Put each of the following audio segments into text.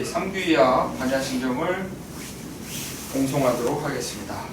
우리 삼귀야 반야신경을 공송하도록 하겠습니다.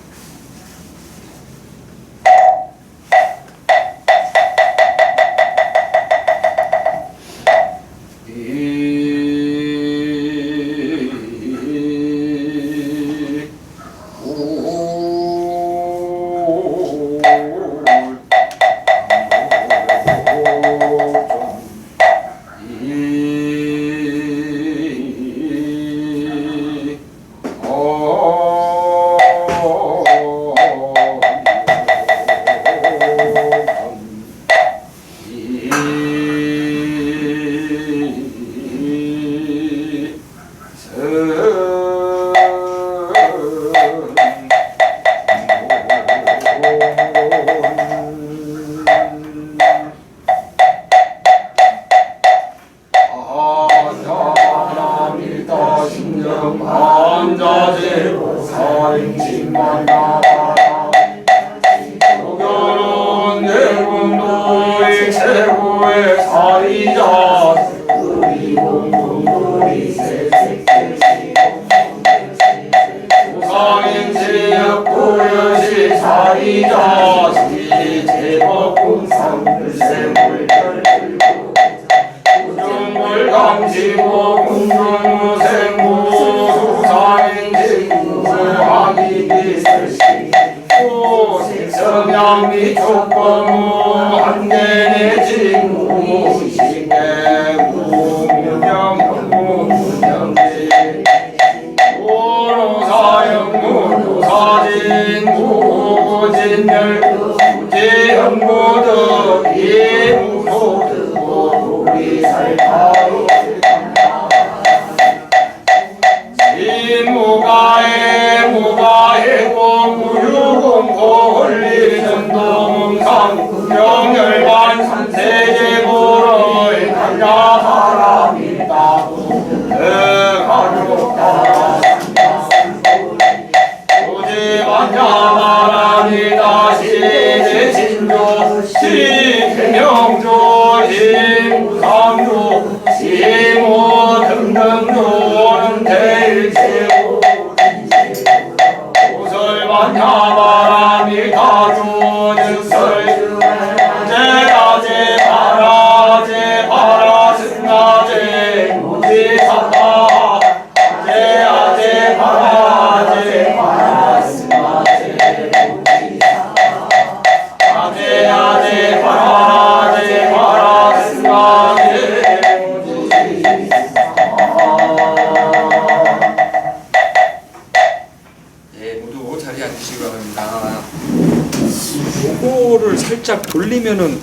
요거를 살짝 돌리면은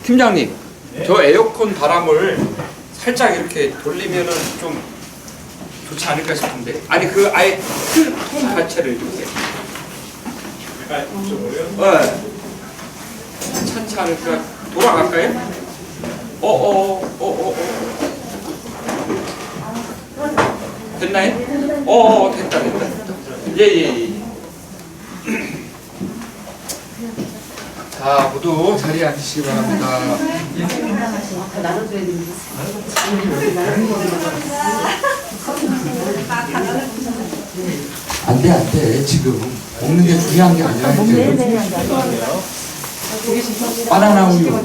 팀장님, 저 에어컨 바람을 살짝 이렇게 돌리면은 좀 좋지 않을까 싶은데, 아니 그 아예 통 자체를 이렇게 네. 괜찮지 않을까? 돌아갈까요? 됐나요? 됐다. 예. 자, 모두 자리에 앉으시기 바랍니다. 안 돼. 지금 먹는 게 중요한 게 아니라 바나나 우유.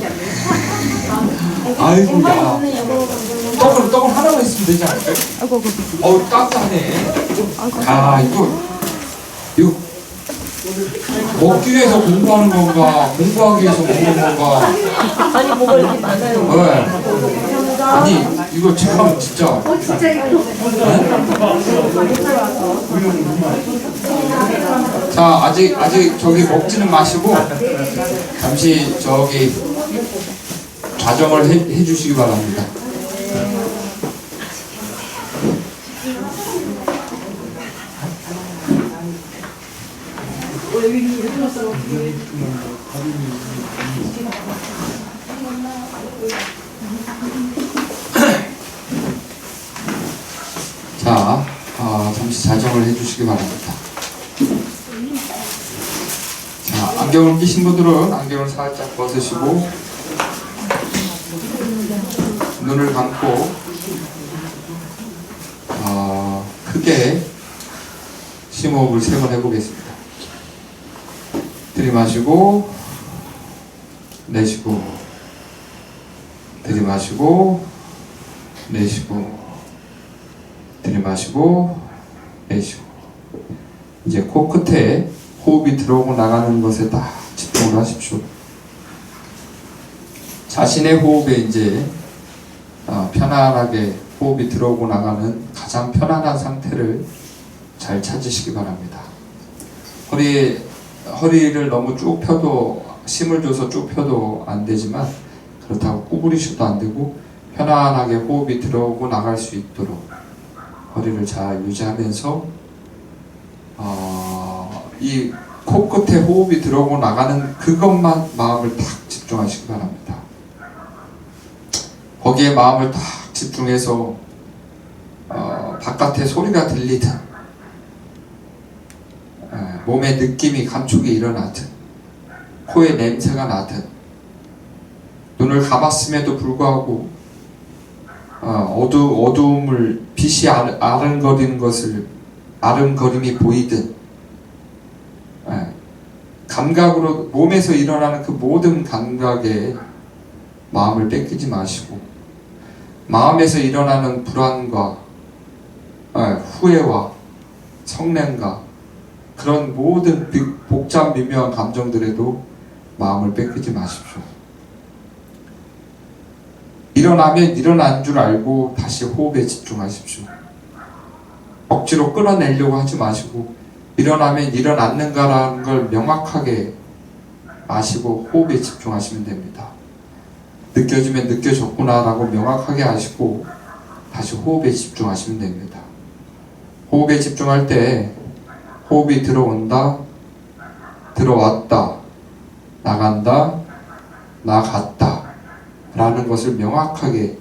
아이고, 야. 떡을 하나만 있으면 되지 않을까요? 어우, 따뜻하네. 아, 이거 먹기 위해서 공부하는 건가, 공부하기 위해서 먹는 건가. 아니, 뭐가 이렇게 많아요. 네. 아니, 이거 참 진짜. 자, 아직 저기 먹지는 마시고 잠시 저기 좌정을 해주시기 바랍니다. 자, 잠시 자정을 해주시기 바랍니다. 자, 안경을 끼신 분들은 안경을 살짝 벗으시고 눈을 감고 심호흡을 3번 해보겠습니다. 들이마시고 내쉬고, 들이마시고 내쉬고, 들이마시고 내쉬고. 이제 코끝에 호흡이 들어오고 나가는 것에 딱 집중을 하십시오. 자신의 호흡에 이제 편안하게 호흡이 들어오고 나가는 가장 편안한 상태를 잘 찾으시기 바랍니다. 허리를 너무 쭉 펴도, 힘을 줘서 쭉 펴도 안 되지만, 그렇다고 구부리셔도 안 되고, 편안하게 호흡이 들어오고 나갈 수 있도록 허리를 잘 유지하면서 이 코끝에 호흡이 들어오고 나가는 그것만 마음을 딱 집중하시기 바랍니다. 거기에 마음을 딱 집중해서 바깥에 소리가 들리든, 몸의 느낌이 감촉이 일어나든, 코에 냄새가 나든, 눈을 감았음에도 불구하고 어두움을, 빛이 아른거리는 것을, 아른거림이 보이든, 감각으로 몸에서 일어나는 그 모든 감각에 마음을 뺏기지 마시고, 마음에서 일어나는 불안과 후회와 성냄과 그런 모든 복잡 미묘한 감정들에도 마음을 뺏기지 마십시오. 일어나면 일어난 줄 알고 다시 호흡에 집중하십시오. 억지로 끌어내려고 하지 마시고, 일어나면 일어났는가라는 걸 명확하게 아시고 호흡에 집중하시면 됩니다. 느껴지면 느껴졌구나 라고 명확하게 아시고 다시 호흡에 집중하시면 됩니다. 호흡에 집중할 때 호흡이 들어온다, 들어왔다, 나간다, 나갔다 라는 것을 명확하게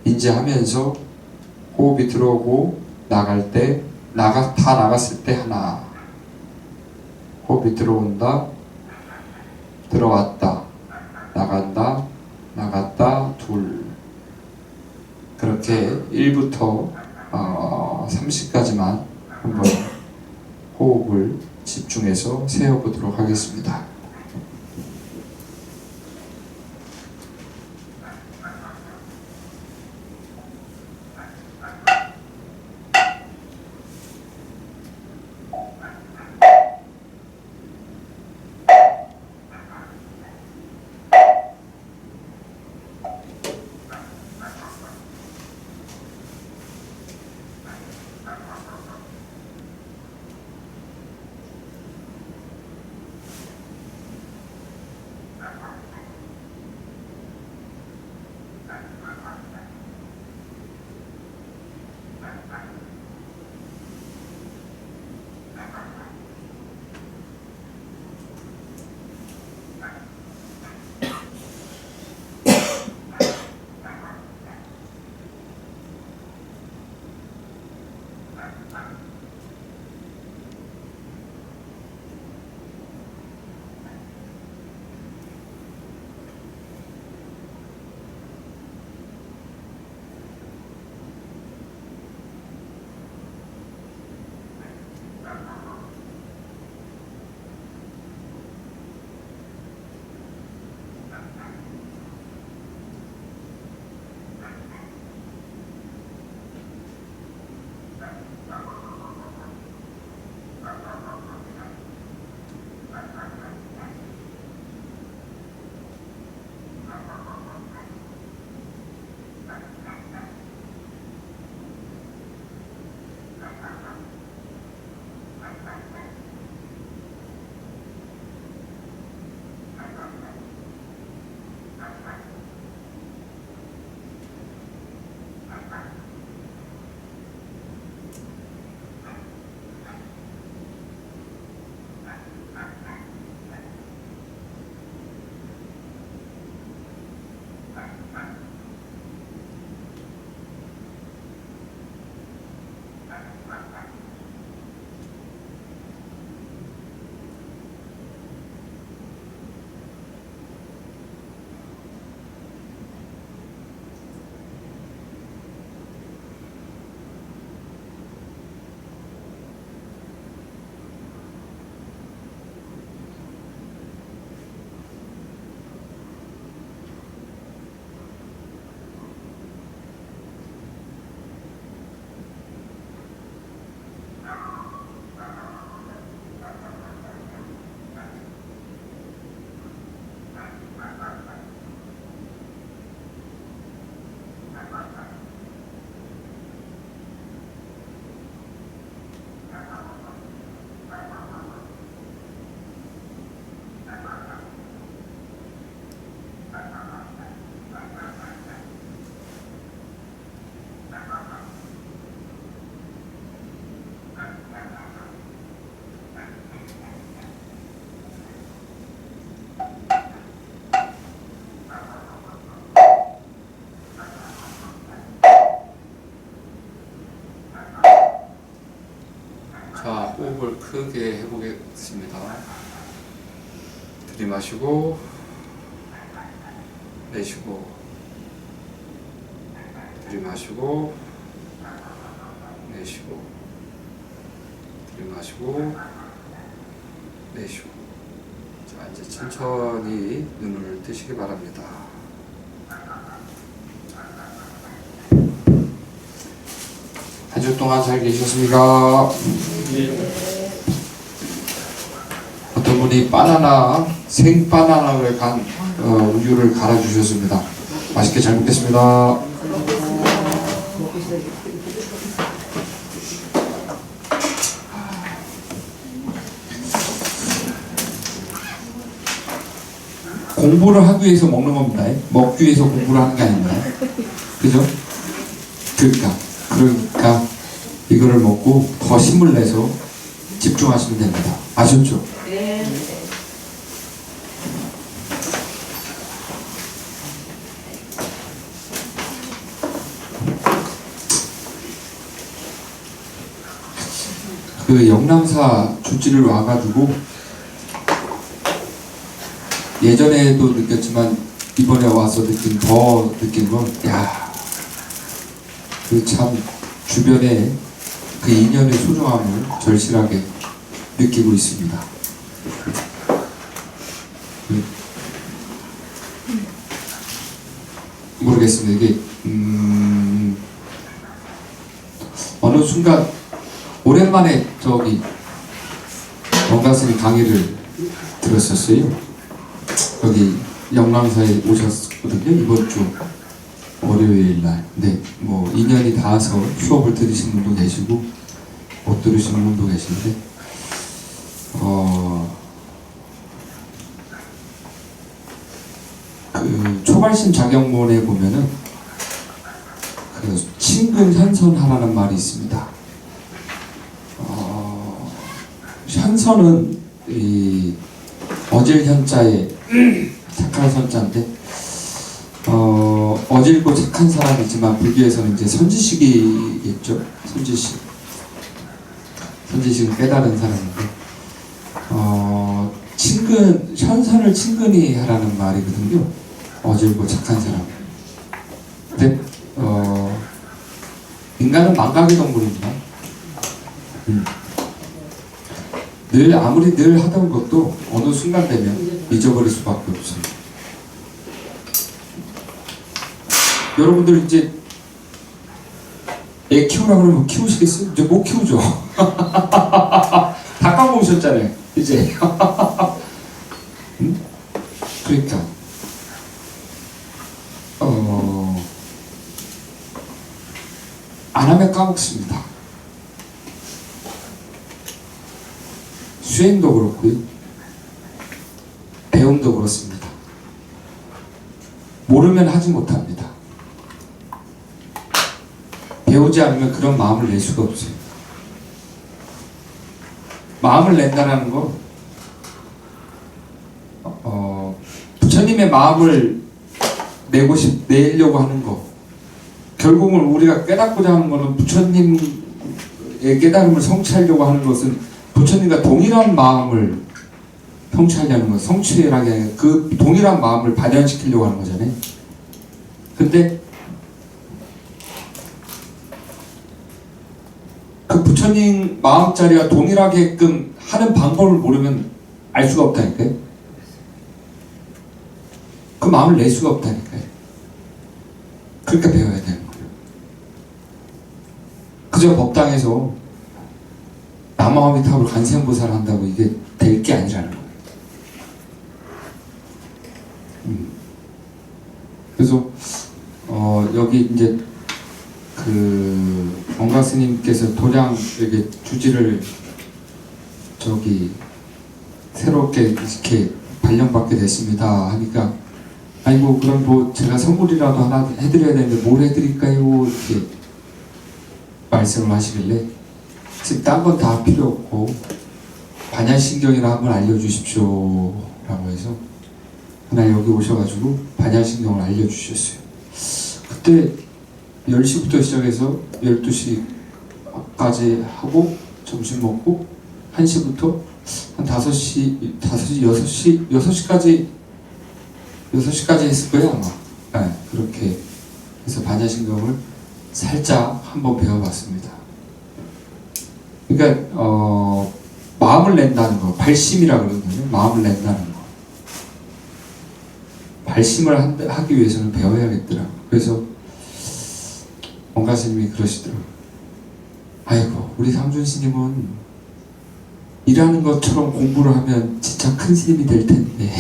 인지하면서 호흡이 들어오고 나갈 때, 다 나갔을 때 하나, 호흡이 들어온다, 들어왔다, 나간다, 나갔다, 둘. 그렇게 1부터 30까지만 한번 호흡을 집중해서 세어보도록 하겠습니다. 호흡을 크게 해보겠습니다. 들이마시고 내쉬고, 들이마시고 내쉬고, 들이마시고 내쉬고. 자, 이제 천천히 눈을 뜨시기 바랍니다. 한 주 동안 잘 계셨습니까? 어떤 분이 바나나, 생바나나를 간 우유를 갈아주셨습니다. 맛있게 잘 먹겠습니다. 공부를 하기 위해서 먹는 겁니다. 먹기 위해서 공부를 하는 게 아닙니다. 그죠? 그러니까 이거를 먹고 더 힘을 내서 집중하시면 됩니다. 아셨죠? 네. 그 영남사 주지를 와가지고 예전에도 느꼈지만 이번에 와서 더 느낀 건, 야, 그 참 주변에 그 인연의 소중함을 절실하게 느끼고 있습니다. 모르겠습니다. 이게 어느 순간 오랜만에 원가스님 강의를 들었었어요. 여기 영남사에 오셨거든요. 이번 주 월요일 날. 네, 뭐 인연이 닿아서 수업을 들으신 분도 계시고 못 들으시는 분도 계신데, 그 초발심 자경문에 보면은 그 친근현선하라는 말이 있습니다. 현선은 이 어질 현자에 착한 선자인데, 어질고 착한 사람이지만 불교에서는 이제 선지식이겠죠. 선지식은 깨달은 사람인데, 현선을 친근히 하라는 말이거든요. 어질고 착한 사람. 근데 인간은 망각의 동물입니다. 아무리 늘 하던 것도 어느 순간 되면 잊어버릴 수밖에 없어요. 여러분들 이제 애 키우라고 그러면 키우시겠어요? 이제 못 키우죠. 다 까먹으셨잖아요, 이제. 응? 그러니까 안 하면 까먹습니다. 수행도 그렇고요, 배움도 그렇습니다. 모르면 하지 못합니다. 배우지 않으면 그런 마음을 낼 수가 없어요. 마음을 낸다는 건 부처님의 마음을 내려고 하는 거. 결국은 우리가 깨닫고자 하는 것은, 부처님의 깨달음을 성취하려고 하는 것은 부처님과 동일한 마음을 성취하려는 것, 성취하게 그 동일한 마음을 발현시키려고 하는 거잖아요. 근데 그 부처님 마음자리와 동일하게끔 하는 방법을 모르면 알 수가 없다니까요. 그 마음을 낼 수가 없다니까요. 그러니까 배워야 되는 거예요. 그저 법당에서 남아미타불 간생보살 한다고 이게 될 게 아니라는 거예요. 그래서 여기 이제 그 원가 스님께서 도량에게 주지를 새롭게 이렇게 발령받게 됐습니다 하니까, 아이고 그럼 뭐 제가 선물이라도 하나 해드려야 되는데 뭘 해드릴까요? 이렇게 말씀을 하시길래, 지금 딴 건 다 필요 없고 반야신경이나 한번 알려주십시오 라고 해서 그날 여기 오셔가지고 반야신경을 알려주셨어요. 그때 10시부터 시작해서 12시까지 하고 점심 먹고 1시부터 한 6시까지 했을 거예요, 아마. 네, 그렇게 해서 반야신경을 살짝 한번 배워봤습니다. 그러니까, 마음을 낸다는 거, 발심이라 그러거든요. 마음을 낸다는 거. 발심을 하기 위해서는 배워야겠더라고요. 그래서, 원가 스님이 그러시더라고요. 아이고, 우리 삼준 스님은 일하는 것처럼 공부를 하면 진짜 큰 스님이 될 텐데.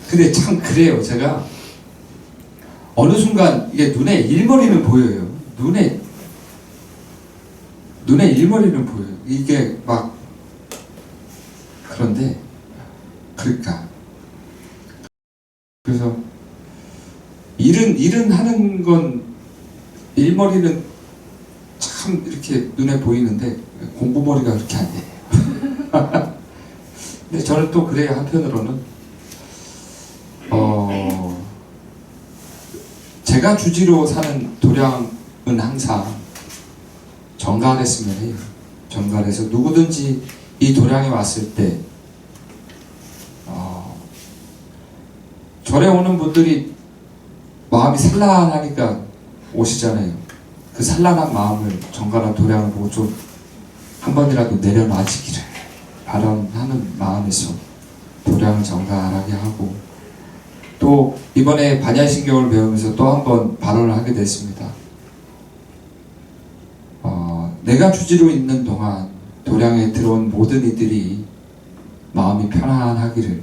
근데 참 그래요. 제가 어느 순간 이게 눈에 일머리는 보여요. 눈에 일머리는 보여요. 이게 막 그런데 그러니까 그래서 일은 하는 건 일머리는 참 이렇게 눈에 보이는데 공부머리가 그렇게 안 돼요. 근데 저는 또 그래요. 한편으로는 제가 주지로 사는 도량은 항상 정갈했으면 해요. 정갈해서 누구든지 이 도량에 왔을 때 절에 오는 분들이 마음이 산란하니까 오시잖아요. 그 산란한 마음을 정갈한 도량을 보고 좀 한 번이라도 내려놔지기를 바람하는 마음에서 도량을 정갈하게 하고, 또 이번에 반야신경을 배우면서 또 한 번 발언을 하게 됐습니다. 내가 주지로 있는 동안 도량에 들어온 모든 이들이 마음이 편안하기를,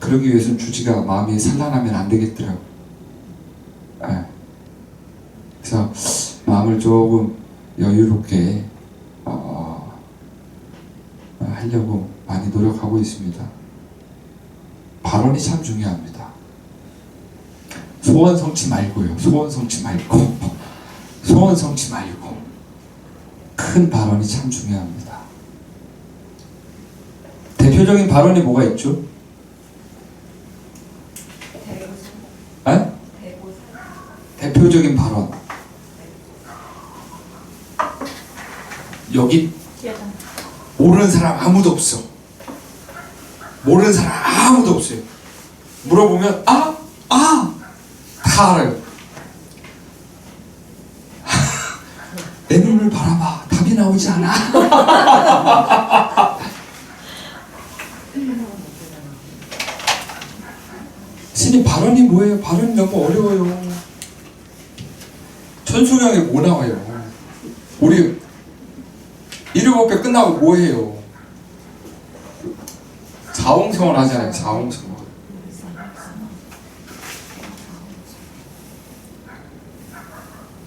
그러기 위해서는 주지가 마음이 산란하면 안 되겠더라고요. 그래서 마음을 조금 여유롭게 하려고 많이 노력하고 있습니다. 발언이 참 중요합니다. 소원 성취 말고요. 소원 성취 말고 큰 발언이 참 중요합니다. 대표적인 발언이 뭐가 있죠? 대표적인 발언. 여기 모르는 사람 아무도 없어. 모르는 사람 아무도 없어요. 물어보면 다 알아요. 내 눈을 바라봐. 답이 나오지 않아. 스님 발언이 뭐예요? 발언이 너무 어려워요. 천수경에 뭐 나와요? 우리 일곱배 끝나고 뭐 해요? 자홍성원 하잖아요. 자홍성원.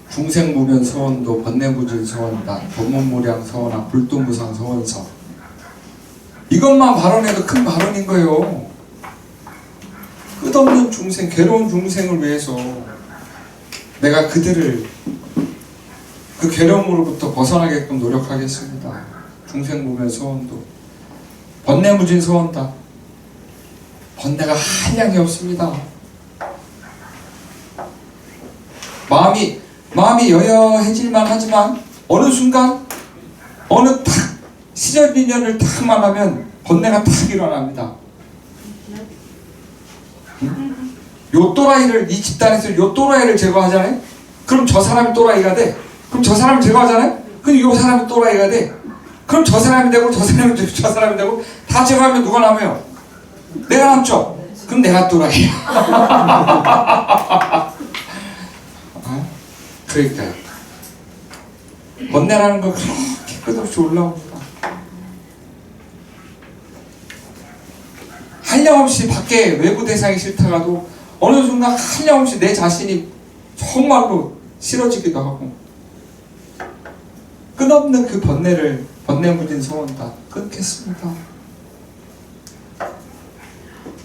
중생무변 서원도, 번뇌무진 서원단, 법문무량 서원한, 불도무상 서원서. 이것만 발언해도 큰 발언인 거예요. 끝없는 중생, 괴로운 중생을 위해서 내가 그들을 그 괴로움으로부터 벗어나게끔 노력하겠습니다. 중생무변 서원도, 번뇌무진 서원단. 번뇌가 한량이 없습니다. 마음이 여여해질만 하지만 어느 순간 어느 딱 시절 인연을 딱 만나면 번뇌가 딱 일어납니다. 요 또라이를, 이 집단에서 요 또라이를 제거하잖아요. 그럼 저 사람이 또라이가 돼. 그럼 저 사람을 제거하잖아요. 그럼 요 사람이 또라이가 돼. 그럼 저 사람이 되고 저 사람이 되고 저 사람이 되고 다 제거하면 누가 남아요? 내가 남죠. 그럼 내가 또라이야. 그러니까요. 번뇌라는 거 그렇게 끝없이 올라옵니다. 한량없이 밖에 외부 대상이 싫다가도 어느 순간 한량없이 내 자신이 정말로 싫어지기도 하고, 끝없는 그 번뇌를 번뇌무진 서원단 끊겠습니다.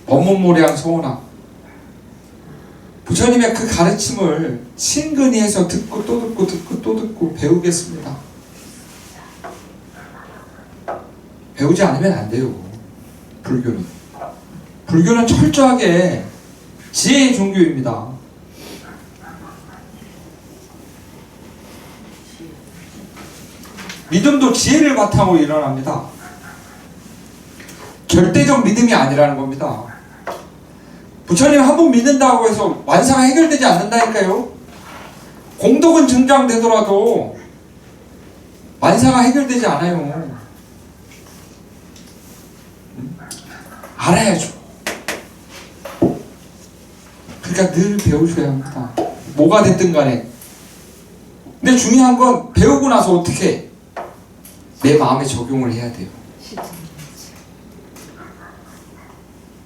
법문무량 서원함. 부처님의 그 가르침을 친근히해서 듣고 또 듣고 듣고 또 듣고 배우겠습니다. 배우지 않으면 안 돼요. 불교는 철저하게 지혜의 종교입니다. 믿음도 지혜를 바탕으로 일어납니다. 절대적 믿음이 아니라는 겁니다. 부처님 한 번 믿는다고 해서 완사가 해결되지 않는다니까요. 공덕은 증장되더라도 완사가 해결되지 않아요. 알아야죠. 그러니까 늘 배우셔야 합니다. 뭐가 됐든 간에. 근데 중요한 건 배우고 나서 어떻게 내 마음에 적용을 해야 돼요.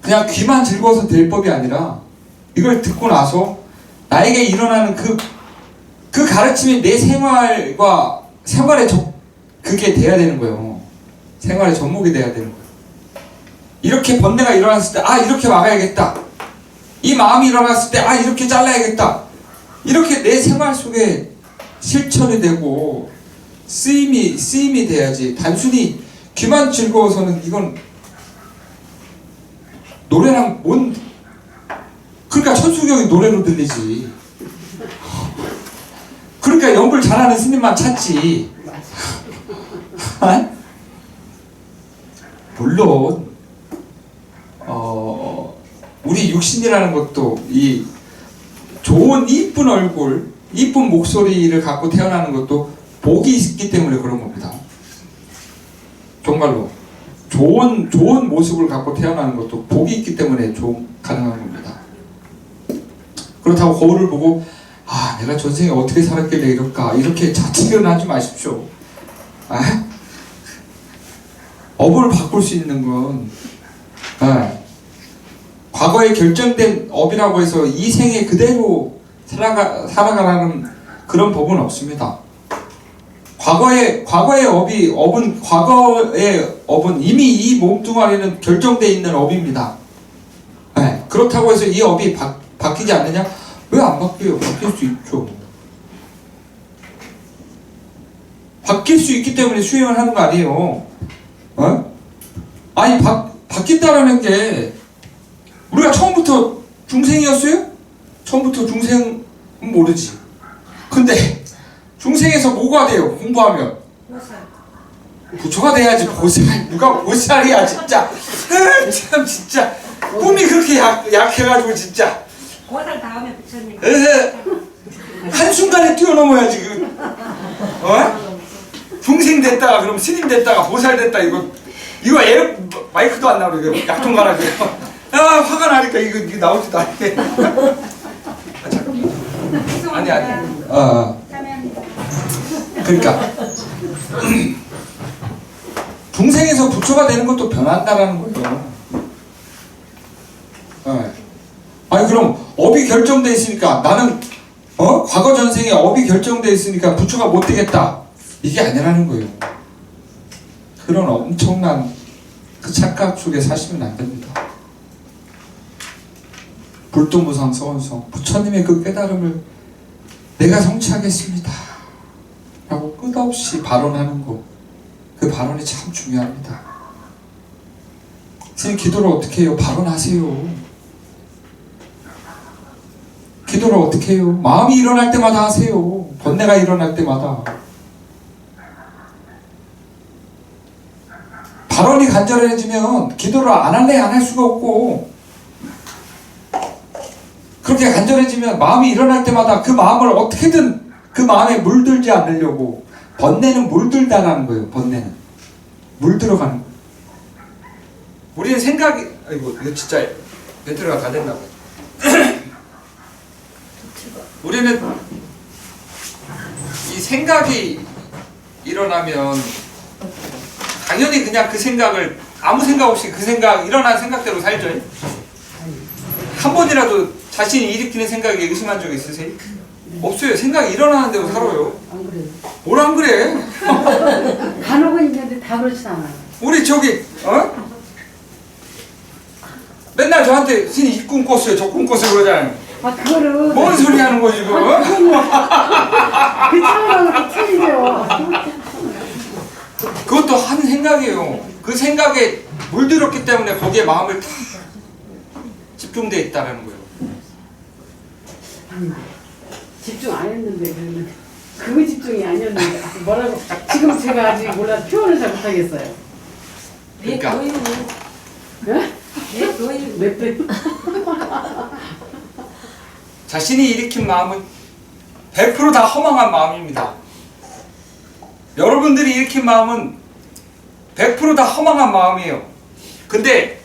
그냥 귀만 즐거워서 될 법이 아니라 이걸 듣고 나서 나에게 일어나는 그 가르침이 내 생활에 그게 돼야 되는 거예요. 생활의 접목이 돼야 되는 거예요. 이렇게 번뇌가 일어났을 때, 아, 이렇게 막아야겠다. 이 마음이 일어났을 때, 아, 이렇게 잘라야겠다. 이렇게 내 생활 속에 실천이 되고 쓰임이 돼야지. 단순히 귀만 즐거워서는 이건 노래랑 그러니까 천수경이 노래로 들리지. 그러니까 연불 잘하는 스님만 찾지. 물론 우리 육신이라는 것도 이 좋은 이쁜 얼굴, 이쁜 목소리를 갖고 태어나는 것도 복이 있기 때문에 그런 겁니다. 정말로 좋은 모습을 갖고 태어나는 것도 복이 있기 때문에 가능한 겁니다. 그렇다고 거울을 보고 아, 내가 전생에 어떻게 살았길래 이럴까, 이렇게 자책은 하지 마십시오. 업을 바꿀 수 있는 건 과거에 결정된 업이라고 해서 이 생에 그대로 살아가라는 그런 법은 없습니다. 과거의 업은 이미 이 몸뚱아리는 결정되어 있는 업입니다. 그렇다고 해서 이 업이 바뀌지 않느냐? 왜 안 바뀌어요? 바뀔 수 있죠. 바뀔 수 있기 때문에 수행을 하는 거 아니에요. 아니 바뀐다라는 게 우리가 처음부터 중생이었어요? 처음부터 중생은 모르지. 근데 중생에서 뭐가 돼요? 공부하면 부처가 돼야지. 보살. 누가 보살이야 진짜. 참 진짜 꿈이 그렇게 약해가지고 진짜 보살 다음에 부처님. 한순간에 뛰어넘어야지. 중생 됐다가 그럼 스님 됐다가 보살 됐다. 이거 마이크도 안 나오고 이거 약통 갈아줘요. 화가 나니까 이거 나오지도 않게. 아니. 그러니까 중생에서 부처가 되는 것도 변한다라는 거예요. 아니 그럼 업이 결정돼 있으니까 나는 과거 전생에 업이 결정돼 있으니까 부처가 못 되겠다, 이게 아니라는 거예요. 그런 엄청난 그 착각 속에 사시면 안 됩니다. 불도무상 서원성, 부처님의 그 깨달음을 내가 성취하겠습니다 라고 끝없이 발언하는 거, 그 발언이 참 중요합니다. 선생님 기도를 어떻게 해요? 발언하세요. 기도를 어떻게 해요? 마음이 일어날 때마다 하세요. 번뇌가 일어날 때마다. 발언이 간절해지면 기도를 안 할 수가 없고, 그렇게 간절해지면 마음이 일어날 때마다 그 마음을 어떻게든 그 마음에 물들지 않으려고. 번뇌는 물들다라는 거예요. 번뇌는 물들어가는 거예요. 우리는 생각이, 아이고 이거 진짜 배터리가 다 됐나 봐요. 우리는 이 생각이 일어나면 당연히 그냥 그 생각을 아무 생각 없이 그 생각, 일어난 생각대로 살죠. 한 번이라도 자신이 일으키는 생각에 의심한 적 있으세요? 없어요. 생각이 일어나는 대로 살아요. 안 그래요. 뭘 안 그래? 간혹은 있는데 다 그렇지 않아요. 우리 저기 맨날 저한테 신이 이 꿈 꿨어요, 저 꿈 꿨어요 그러잖아요. 그거를 뭔 소리 하는 거지 지금? 그 차원하고 틀리죠. 그것도 한 생각이에요. 그 생각에 물들었기 때문에 거기에 마음을 다 집중돼 있다는 거예요. 집중 안 했는데 그러면 그거 집중이 아니었는데 뭐라고 지금 제가 아직 몰라서 표현을 잘 못하겠어요. 그러니까. 네? 몇 배? 자신이 일으킨 마음은 100%다 허망한 마음입니다. 여러분들이 일으킨 마음은 100%다 허망한 마음이에요. 근데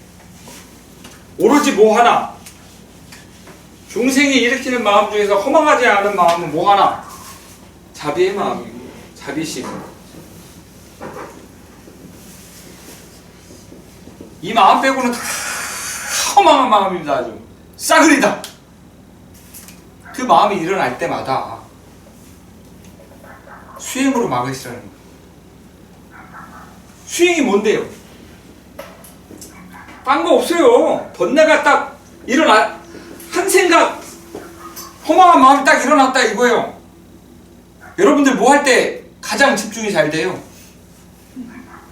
오로지 뭐 하나, 중생이 일으키는 마음 중에서 허망하지 않은 마음은 뭐 하나, 자비의 마음이고 자비심. 이 마음 빼고는 다 허망한 마음입니다. 아주 싸그리다. 그 마음이 일어날 때마다 수행으로 막으시라는 거예요. 수행이 뭔데요? 딴 거 없어요. 번뇌가 딱 일어나, 한 생각, 허망한 마음이 딱 일어났다 이거예요. 여러분들 뭐 할 때 가장 집중이 잘 돼요?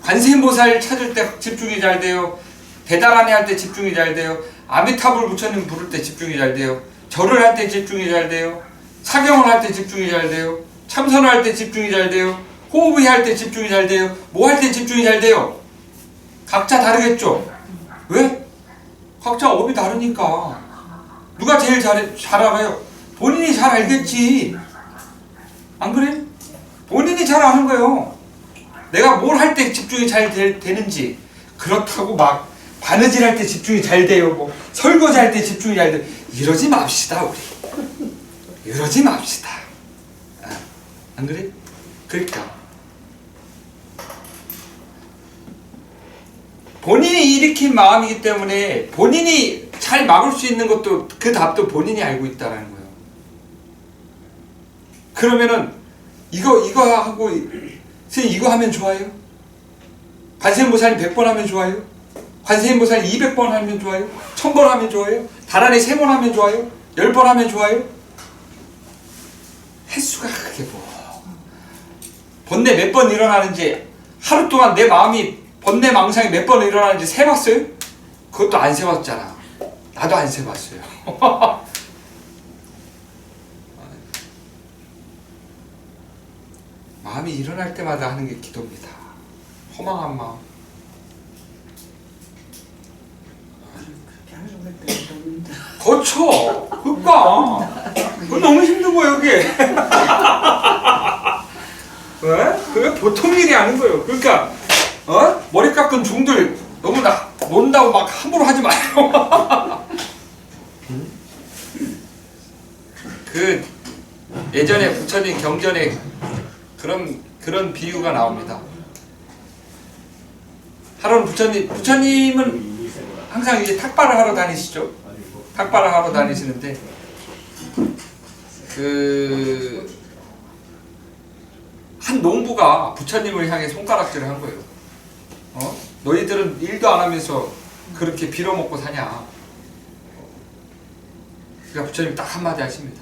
관세음보살 찾을 때 집중이 잘 돼요. 대다라니 할 때 집중이 잘 돼요. 아미타불 부처님 부를 때 집중이 잘 돼요. 절을 할 때 집중이 잘 돼요. 사경을 할 때 집중이 잘 돼요. 참선을 할 때 집중이 잘 돼요. 호흡을 할 때 집중이 잘 돼요. 뭐 할 때 집중이 잘 돼요? 각자 다르겠죠? 왜? 각자 업이 다르니까. 누가 제일 잘 알아요? 본인이 잘 알겠지. 안 그래? 본인이 잘 아는 거예요. 내가 뭘 할 때 집중이 잘 되는지. 그렇다고 막 바느질 할 때 집중이 잘 돼요. 뭐 설거지 할 때 집중이 잘 돼요. 이러지 맙시다 우리. 이러지 맙시다. 안 그래? 그러니까 본인이 일으킨 마음이기 때문에 본인이 잘 막을 수 있는 것도 그 답도 본인이 알고 있다는 거예요. 그러면은 이거 하고 선생님 이거 하면 좋아요? 관세음보살이 100번 하면 좋아요? 관세음보살이 200번 하면 좋아요? 1000번 하면 좋아요? 다란히 3번 하면 좋아요? 10번 하면 좋아요? 횟수가 그게 뭐 번뇌 몇 번 일어나는지 하루 동안 내 마음이 번뇌 망상이 몇 번 일어나는지 세봤어요? 그것도 안 세봤잖아. 나도 안 세봤어요. 마음이 일어날 때마다 하는 게 기도입니다. 허망한 마음. 그렇죠. 그니까 그거 너무 힘든 거예요 그게. 왜? 그게 보통 일이 아닌 거예요. 그러니까 머리 깎은 중들 너무 논다고 막 함부로 하지 마요. 그 예전에 부처님 경전에 그런 비유가 나옵니다. 하루는 부처님은 항상 이제 탁발을 하러 다니시죠. 탁발을 하러 다니시는데 한 농부가 부처님을 향해 손가락질을 한 거예요. 너희들은 일도 안 하면서 그렇게 빌어먹고 사냐. 그러니까 부처님 딱 한마디 하십니다.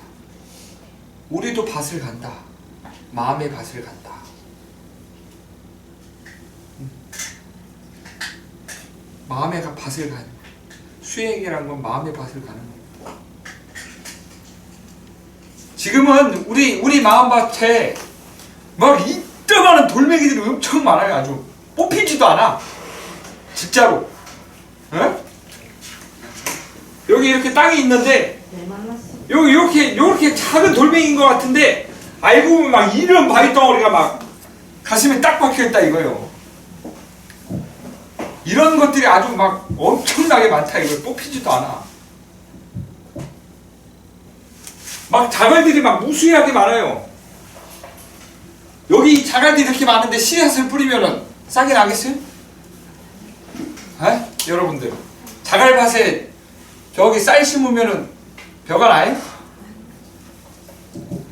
우리도 밭을 간다. 마음의 밭을 간다. 마음의 밭을 가는 수행이란 건 마음의 밭을 가는 겁니다. 지금은 우리 마음밭에 막 이따가는 돌멩이들이 엄청 많아요. 아주 뽑히지도 않아. 진짜로. 에? 여기 이렇게 땅이 있는데 여기 이렇게 작은 돌멩이인 것 같은데 알고 보면 막 이런 바위 덩어리가 막 가슴에 딱 박혀있다 이거예요. 이런 것들이 아주 막 엄청나게 많다 이거. 뽑히지도 않아. 막 자갈들이 막 무수하게 많아요. 여기 자갈들이 이렇게 많은데 씨앗을 뿌리면은 싹이 나겠어요? 에? 여러분들 자갈밭에 저기 쌀 심으면은 벼가 나요?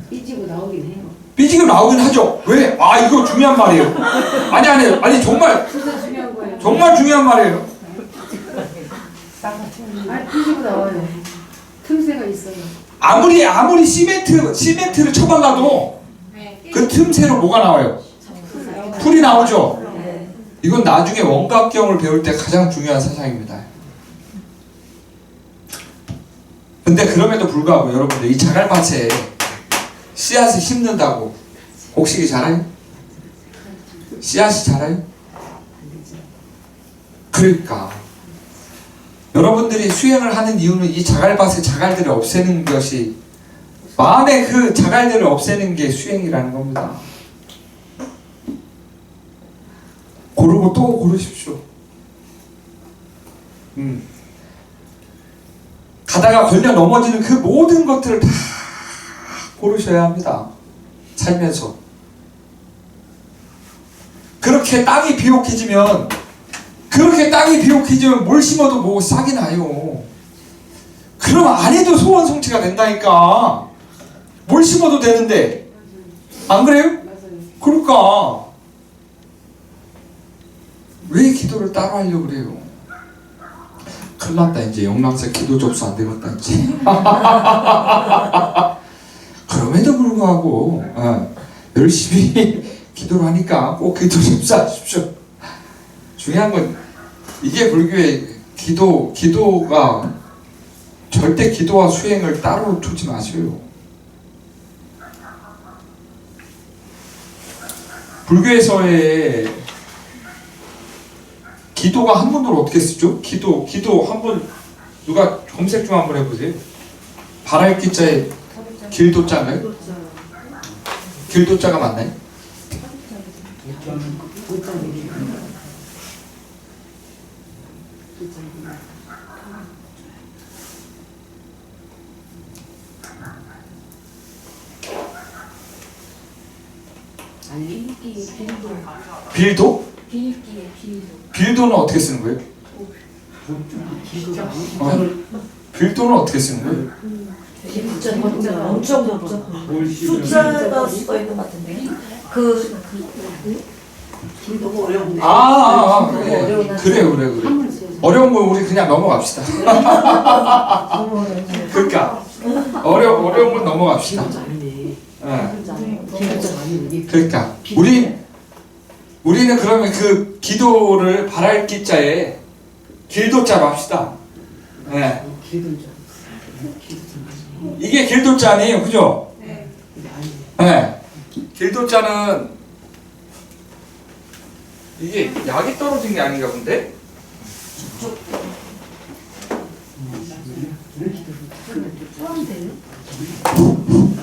삐지고 나오긴 해요. 삐지고 나오긴 하죠. 왜? 아 이거 중요한 말이에요. 아니 정말 진짜 중요한 거예요. 정말 중요한 말이에요. 삐지고 나와요. 틈새가 있어요. 아무리 시멘트를 쳐발라도 그 틈새로 뭐가 나와요? 풀이 나오죠. 이건 나중에 원각경을 배울 때 가장 중요한 사상입니다. 근데 그럼에도 불구하고 여러분들 이 자갈밭에 씨앗을 심는다고 곡식이 자라요? 씨앗이 자라요? 그러니까 여러분들이 수행을 하는 이유는 이 자갈밭의 자갈들을 없애는 것이, 마음의 그 자갈들을 없애는 게 수행이라는 겁니다. 고르고 또 고르십시오. 가다가 걸려 넘어지는 그 모든 것들을 다 고르셔야 합니다. 살면서. 그렇게 땅이 비옥해지면 뭘 심어도 뭐 싹이 나요. 그러면 안 해도 소원 성취가 된다니까. 뭘 심어도 되는데. 안 그래요? 그러니까 왜 기도를 따로 하려고 그래요? 큰일 났다. 이제 영랑사 기도 접수 안 되겠다 이제. 그럼에도 불구하고 열심히 기도를 하니까 꼭 기도 접수하십시오. 중요한 건 이게 불교의 기도가 절대 기도와 수행을 따로 두지 마세요. 불교에서의 기도가 한문으로 어떻게 쓰죠? 기도 한번 누가 검색 좀 한번 해보세요. 발할 기자에 길도자인가요? 길도자가 맞나요? 빌도? 빌도는 어떻게 쓰는 거예요? 빌도는 어떻게 쓰는 거예요? 엄청 숫자가 써 있는 것 같은데. 너무 어려운데. 그래. 어려운 거 우리 그냥 넘어갑시다. 그러니까 어려운 건 넘어갑시다. 그러니까 우리는 그러면 그 기도를 바랄 기자에 길도자로 합시다. 네. 이게 길도자 아니에요, 그죠? 네. 길도자는 이게 약이 떨어진 게 아닌가 본데?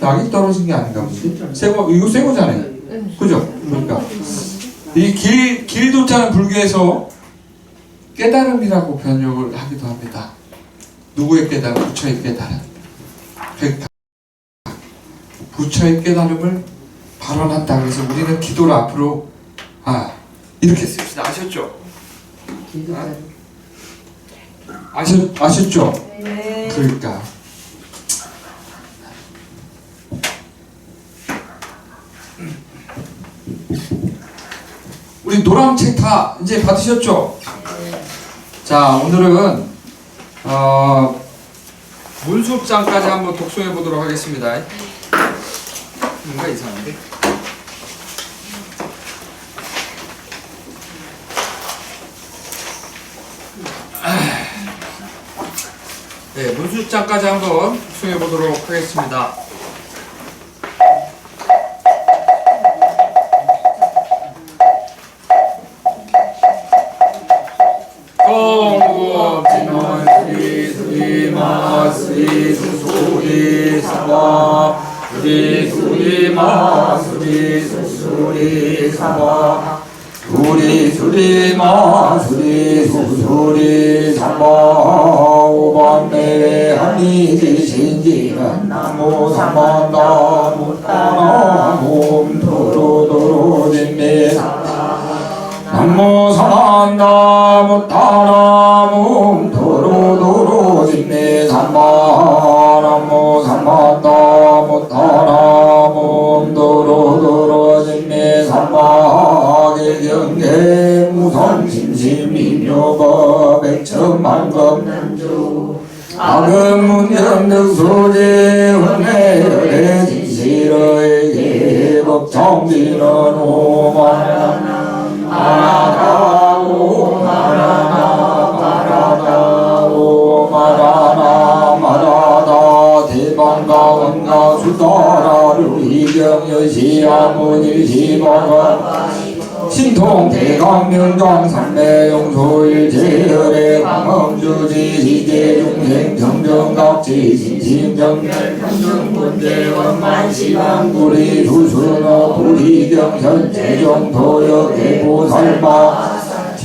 약이 떨어진 게 아닌가 본데? 이거 새 거잖아요. 그죠? 그러니까 이 길도자는 불교에서 깨달음이라고 변형을 하기도 합니다. 누구의 깨달음? 부처의 깨달음. 그러니까 부처의 깨달음을 발언한다. 그래서 우리는 기도를 앞으로 이렇게 씁시다. 아셨죠? 아셨죠? 네. 그러니까 우리 노란 책 다 이제 받으셨죠? 자, 오늘은 문수장까지 한번 독송해 보도록 하겠습니다. 뭔가 이상한데? 네, 문수장까지 한번 독송해 보도록 하겠습니다. 수리 삼바 오반매 합리지신지는 나무 삼만나무 따나무 도로도로 진미 나무 삼만나무 따나무 도로도로 진미 삼바 나무 삼만나무 따나무 도로도로 진미 삼바 경계 무성 심심이묘법 백천만금 악음 문전득소지 은혜열의 진실의 계법정비는 오마라나 마라다 오마라나 마라다 오마라나 마라다 대방가 원가 수다라루 이경여시아문일시마가 신통대강명장 삼매용소일제열의 강험주지 시제중생 정정각지 신심정멸 평정군대원 만시방구리 수순어 부리경현 제정도여 대보살마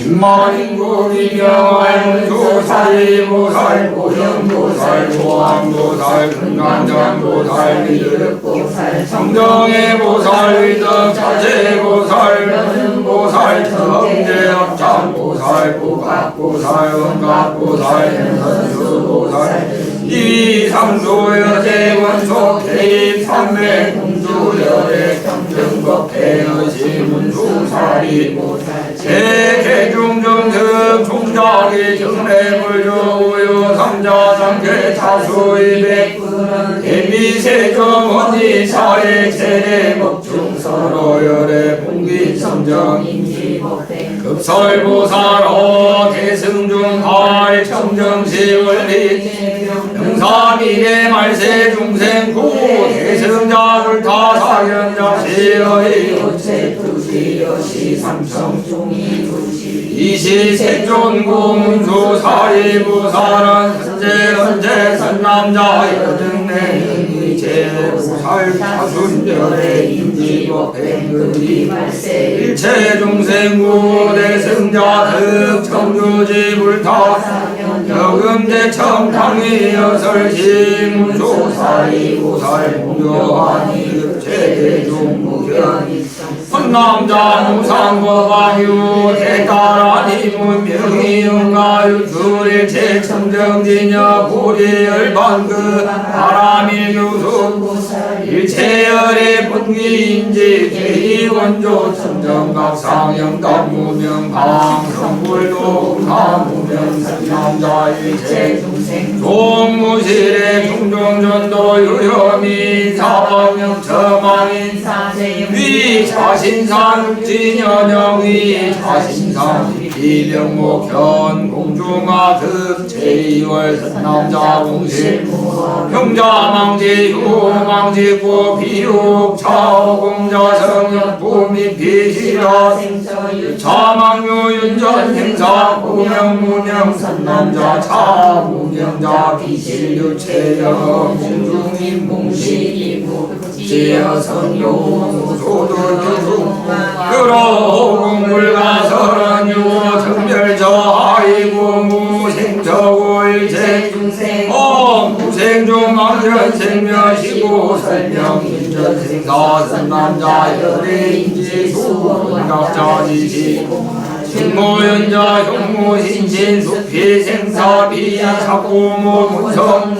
진마인구리명알 조사리보살 고영보살 보암보살 금강장보살 미륵보살 성정의보살 위덕자재보살 면은보살 정제업장보살 보각보살 원각보살 현선수보살 이상조여대원속 대입삼매 공주여대 경정법대여시문수사리보살 제개중정승 총작이 정례불조우요 삼자장계 차수이백분은 대미세정원지 사회 제례법중서로열의 공기성정인지법대 급설보살호 대승중하의 청정시원리 영사미래 말세중생구 대승자불타사견자 시의 어체투시여시 삼성종이투시 이시세존공문수사리부사는 현재 선남자 여등내이 제부살 사순절의 인지법행근이 말세 일체중생구 대승자 득청주지불타 여금대청탕위여설시문수사리부살 무교하니 제대중무견이 선남자 무상법왕유 대따라니 문명이 영가유 줄일체 청정진여 고리열반그 바람일유수 일체열의 본기인지 대의원조 청정각상영감무명 방성불도 가무명 선남자 일체 종무실의 중종전도 유혐이 사방영 처망인 위 자신상 진연영위 자신상 이병목현 공중하 득2월 선남자 공실 형자망지 후망지고 비육 차오공자 성역부 및 비시라 차망유 윤전 행사 고명무명 선남자 차무명자 비실유체여 공중인 공시이무 지어선요 소도유중 여러공물가설한유 정멸저하이고 무생저고일체 무생중망전생명시고 설명인전생사 선남자 열애인지 수원각자지시 식모연자 형무신신 수피생사 비사고모문성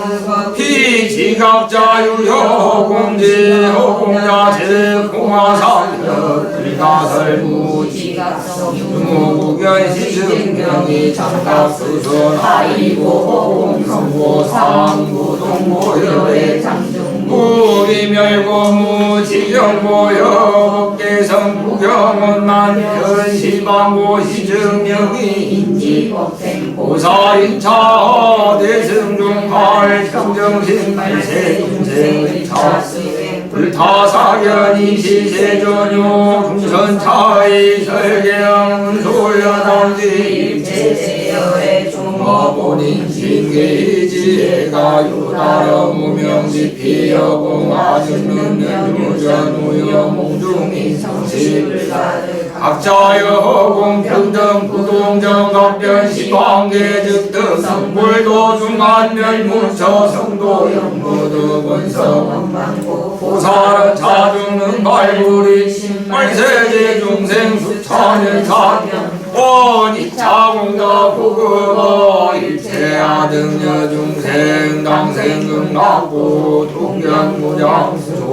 피지각자유효공지 허공자 즉공화상여 불가설무지각성 유무구견시승경이 장각수선 하이고 허공성고 상구동모여의 장중 무기멸고 무지경모여 법계성 구경원만 현시방고 시증명이 인지법생 보살인차 대승중팔 청정신 말세중생의 차수행 불타사견이 시세전요 중선차의 설계영 소여당지 일체제열의 중어본인 신계지혜가 유다여 무명지피여공화 증명면 유전우여 몽중인 성실을 가득 각자여 공평등 부동정갑변 시방계 즉등 성불도 중한면 문서 성도 영무도 본성 원망고 보살은 자중는 발굴이 말세제 중생 수천년 사견 원이차공덕 부급어 일체아등여 중생 당생극락고 동견무장수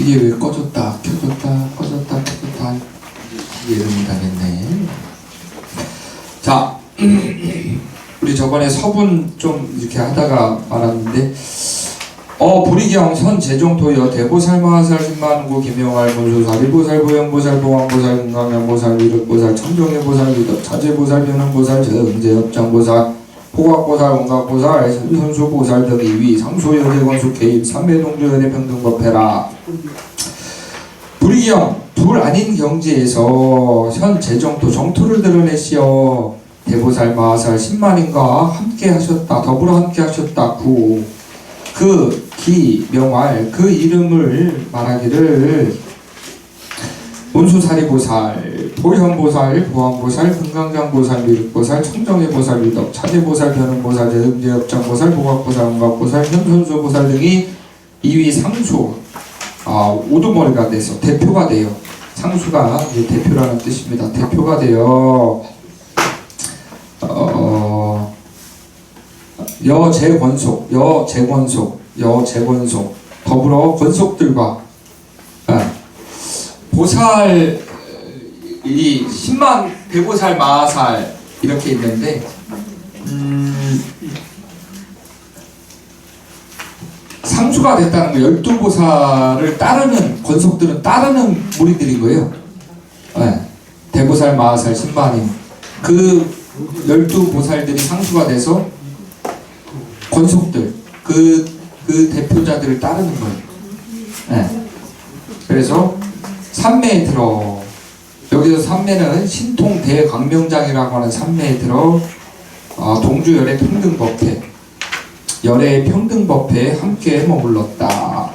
이게 왜 꺼졌다 켜졌다 꺼졌다 켜졌다 이게 이름이 다겠네. 자 우리 저번에 서분 좀 이렇게 하다가 말았는데 불이경 현 재종토여 대보살마하살 신만구 김영할 문수살 일보살 보영보살 보왕보살 금강양보살 위륵보살 청정해보살 위덕 차제보살 변흥보살 제응제업장보살 포각보살 원각보살 선수보살 덕이위 상소여대건수 개입 삼매동조연애평등법회라. 불이경 둘 아닌 경지에서 현 재정토 정토를 드러내시어 대보살 마하살 10만인과 함께 하셨다. 더불어 함께 하셨다. 그 기명할 그 이름을 말하기를 문수사리보살, 보현보살, 보왕보살, 금강장보살, 미륵보살, 청정해보살, 위덕, 차제보살, 변흥보살, 제응제업장보살, 보각보살, 원각보살, 현선수보살 등이 2위 상수 우두머리가 돼서 대표가 돼요. 상수가 이제 대표라는 뜻입니다. 대표가 되어 여재권속 더불어 권속들과 보살 이 10만 대보살 마하살 이렇게 있는데 상수가 됐다는 거 12보살을 따르는 권속들은 따르는 무리들인 거예요. 대보살 마하살 10만이 그 12보살들이 상수가 돼서 권속들 그 대표자들을 따르는 거예요. 그래서 삼매에 들어 여기서 삼매는 신통 대광명장이라고 하는 삼매에 들어 동주 열애 평등법회 열애 평등법회에 함께 머물렀다.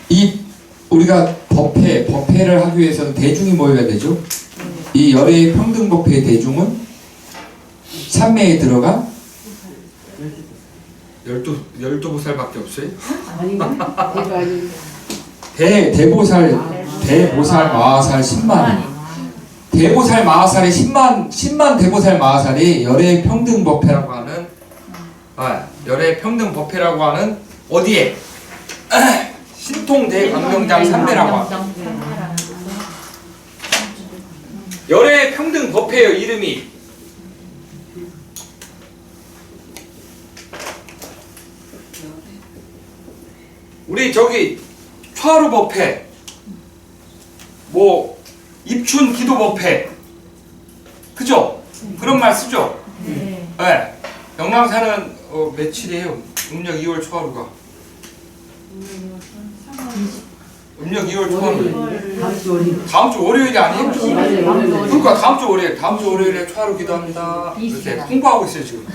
이 우리가 법회를 하기 위해서는 대중이 모여야 되죠. 이 열애 평등법회의 대중은 삼매에 들어가 12보살밖에 없어요. 아니 대가 아니 대보살 마하살 10만이 대보살 마하살의 10만 대보살 마하살이 열애 평등법회라고 하는 열애 평등법회라고 하는 어디에 신통 대광명장 삼매라고 합니다. 열애 평등법회예요. 이름이 우리 저기 초하루법회 뭐 입춘 기도법회 그죠? 그런 말 쓰죠? 네. 영랑사는 며칠이에요? 음력 2월 초하루가 음력 2월 초하루 다음 주 월요일이 아니에요? 그러니까 다음 주 월요일에 초하루 기도합니다. 이렇게 홍보하고 있어요 지금.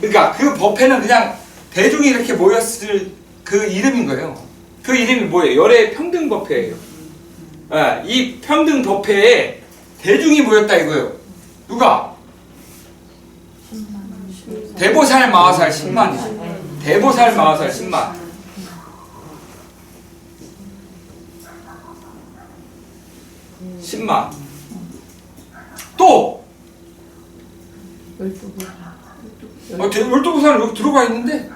그러니까 그 법회는 그냥 대중이 이렇게 모였을 그 이름인 거예요. 그 이름이 뭐예요? 열애 평등법회예요. 이 평등법회에 대중이 모였다 이거예요. 누가? 대보살 마하살 10만이죠. 대보살 마하살 10만. 또 12보살은 여기 들어가 있는데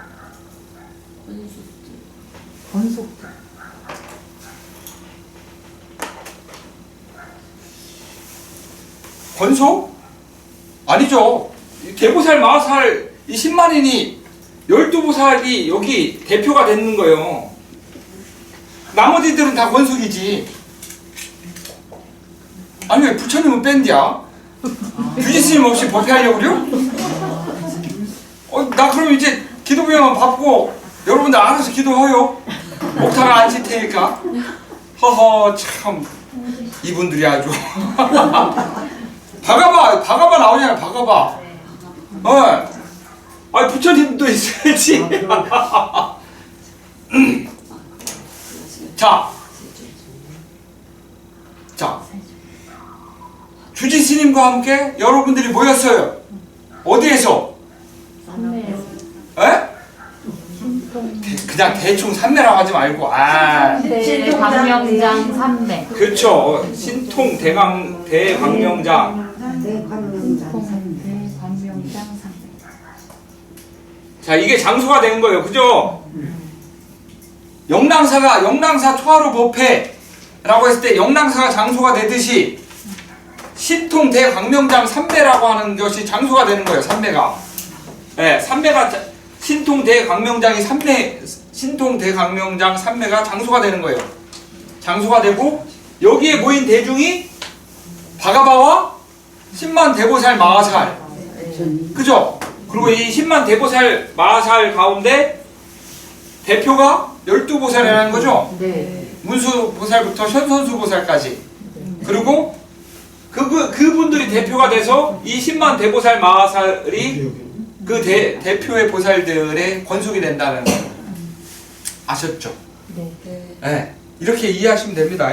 권속? 아니죠. 대보살 마하살 이 10만인이 12보살이 여기 대표가 되는 거예요. 나머지들은 다 권속이지. 아니 왜 부처님은 밴드야? 규지스님 없이 법회하려고 그래요? 나 그럼 이제 기도부양만 받고 여러분들 알아서 기도해요. 옥타가 안 칠 테니까. 허허 참 이분들이 아주 바가바 나오잖아요. 바가바. 아니 부처님도 있어야지. 자 주지 스님과 함께 여러분들이 모였어요. 어디에서? 그냥 대충 삼매라고 하지 말고 광명장 삼매. 그렇죠. 신통 대광명장. 자 이게 장소가 된 거예요. 그죠? 영랑사 초하루 법회 라고 했을 때 영랑사가 장소가 되듯이 신통 대광명장 삼매라고 하는 것이 장소가 되는 거예요. 삼매가. 네, 삼매가 신통 대광명장이 삼매, 신통 대광명장 삼매가 장소가 되는 거예요. 장소가 되고 여기에 모인 대중이 바가바와 10만 대보살 마하살. 그죠? 그리고 이 10만 대보살 마하살 가운데 대표가 12보살이라는 거죠? 네. 문수보살부터 현선수보살까지. 그리고 그분들이 대표가 돼서 이 10만 대보살 마하살이 그 대표의 보살들의 권속이 된다는 거 아셨죠? 네. 네. 이렇게 이해하시면 됩니다.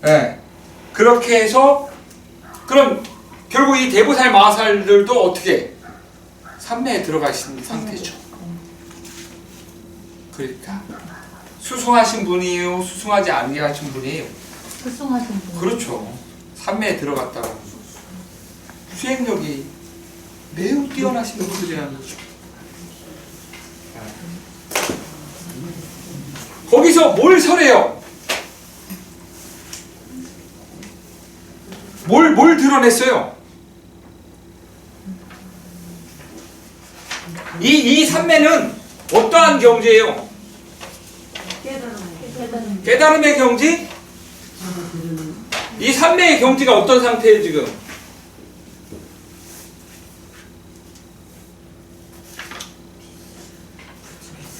네. 그렇게 해서 그럼 결국 이 대보살 마하살들도 어떻게 삼매에 들어가 있는 상태죠. 그러니까 수승하신 분이에요, 수승하지 않게 하신 분이에요. 수승하신 분. 그렇죠. 삼매에 들어갔다가 수행력이 매우 뛰어나신 분들이라는 거죠. 거기서 뭘 설해요? 뭘 드러냈어요? 이 삼매는 어떠한 경지예요? 깨달음의 경지? 이 삼매의 경지가 어떤 상태예요 지금?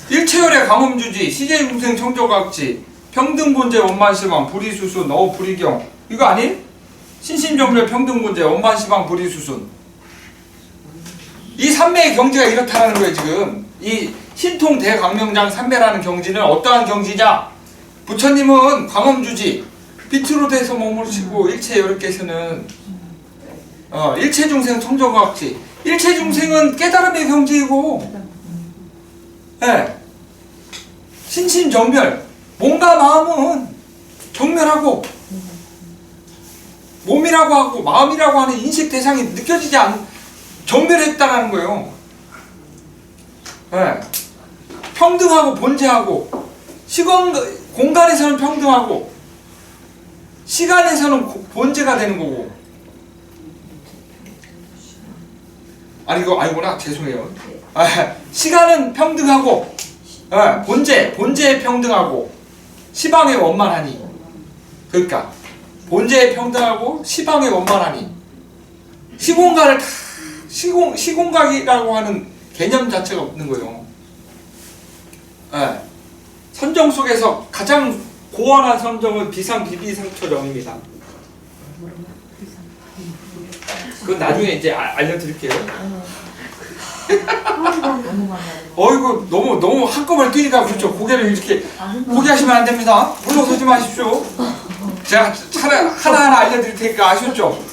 일체열의 강음주지, 시제중생 청조각지, 평등본제 원만시방 불이수순 불이경 이거 아니? 신심정멸 평등본제 원만시방 불이수순 이 삼매의 경지가 이렇다는 거예요 지금. 이 신통 대광명장 삼매라는 경지는 어떠한 경지냐? 부처님은 광음주지 빛으로 돼서 머무르시고 일체 여릇께서는 일체중생 청조각지 일체중생은 깨달음의 경지이고 네. 신심정멸 몸과 마음은 정멸하고 몸이라고 하고 마음이라고 하는 인식 대상이 느껴지지 않 정멸했다라는 거예요. 네. 평등하고 본제하고 공간에서는 평등하고 시간에서는 본제가 되는 거고. 아니 이거 아니구나. 죄송해요. 시간은 평등하고 본제에 평등하고 시방에 원만하니. 그러니까 본제에 평등하고 시방에 원만하니 시공간을 다 시공각이라고 하는 개념 자체가 없는 거예요. 선정 속에서 가장 고원한 선정은 비상비비상처정입니다. 그건 나중에 이제 알려드릴게요. 어이구 너무 한꺼번에 뛰니까 그렇죠. 고개를 이렇게 포기하시면 안 됩니다. 물러서지 마십시오. 제가 하나하나 알려드릴 테니까 아셨죠?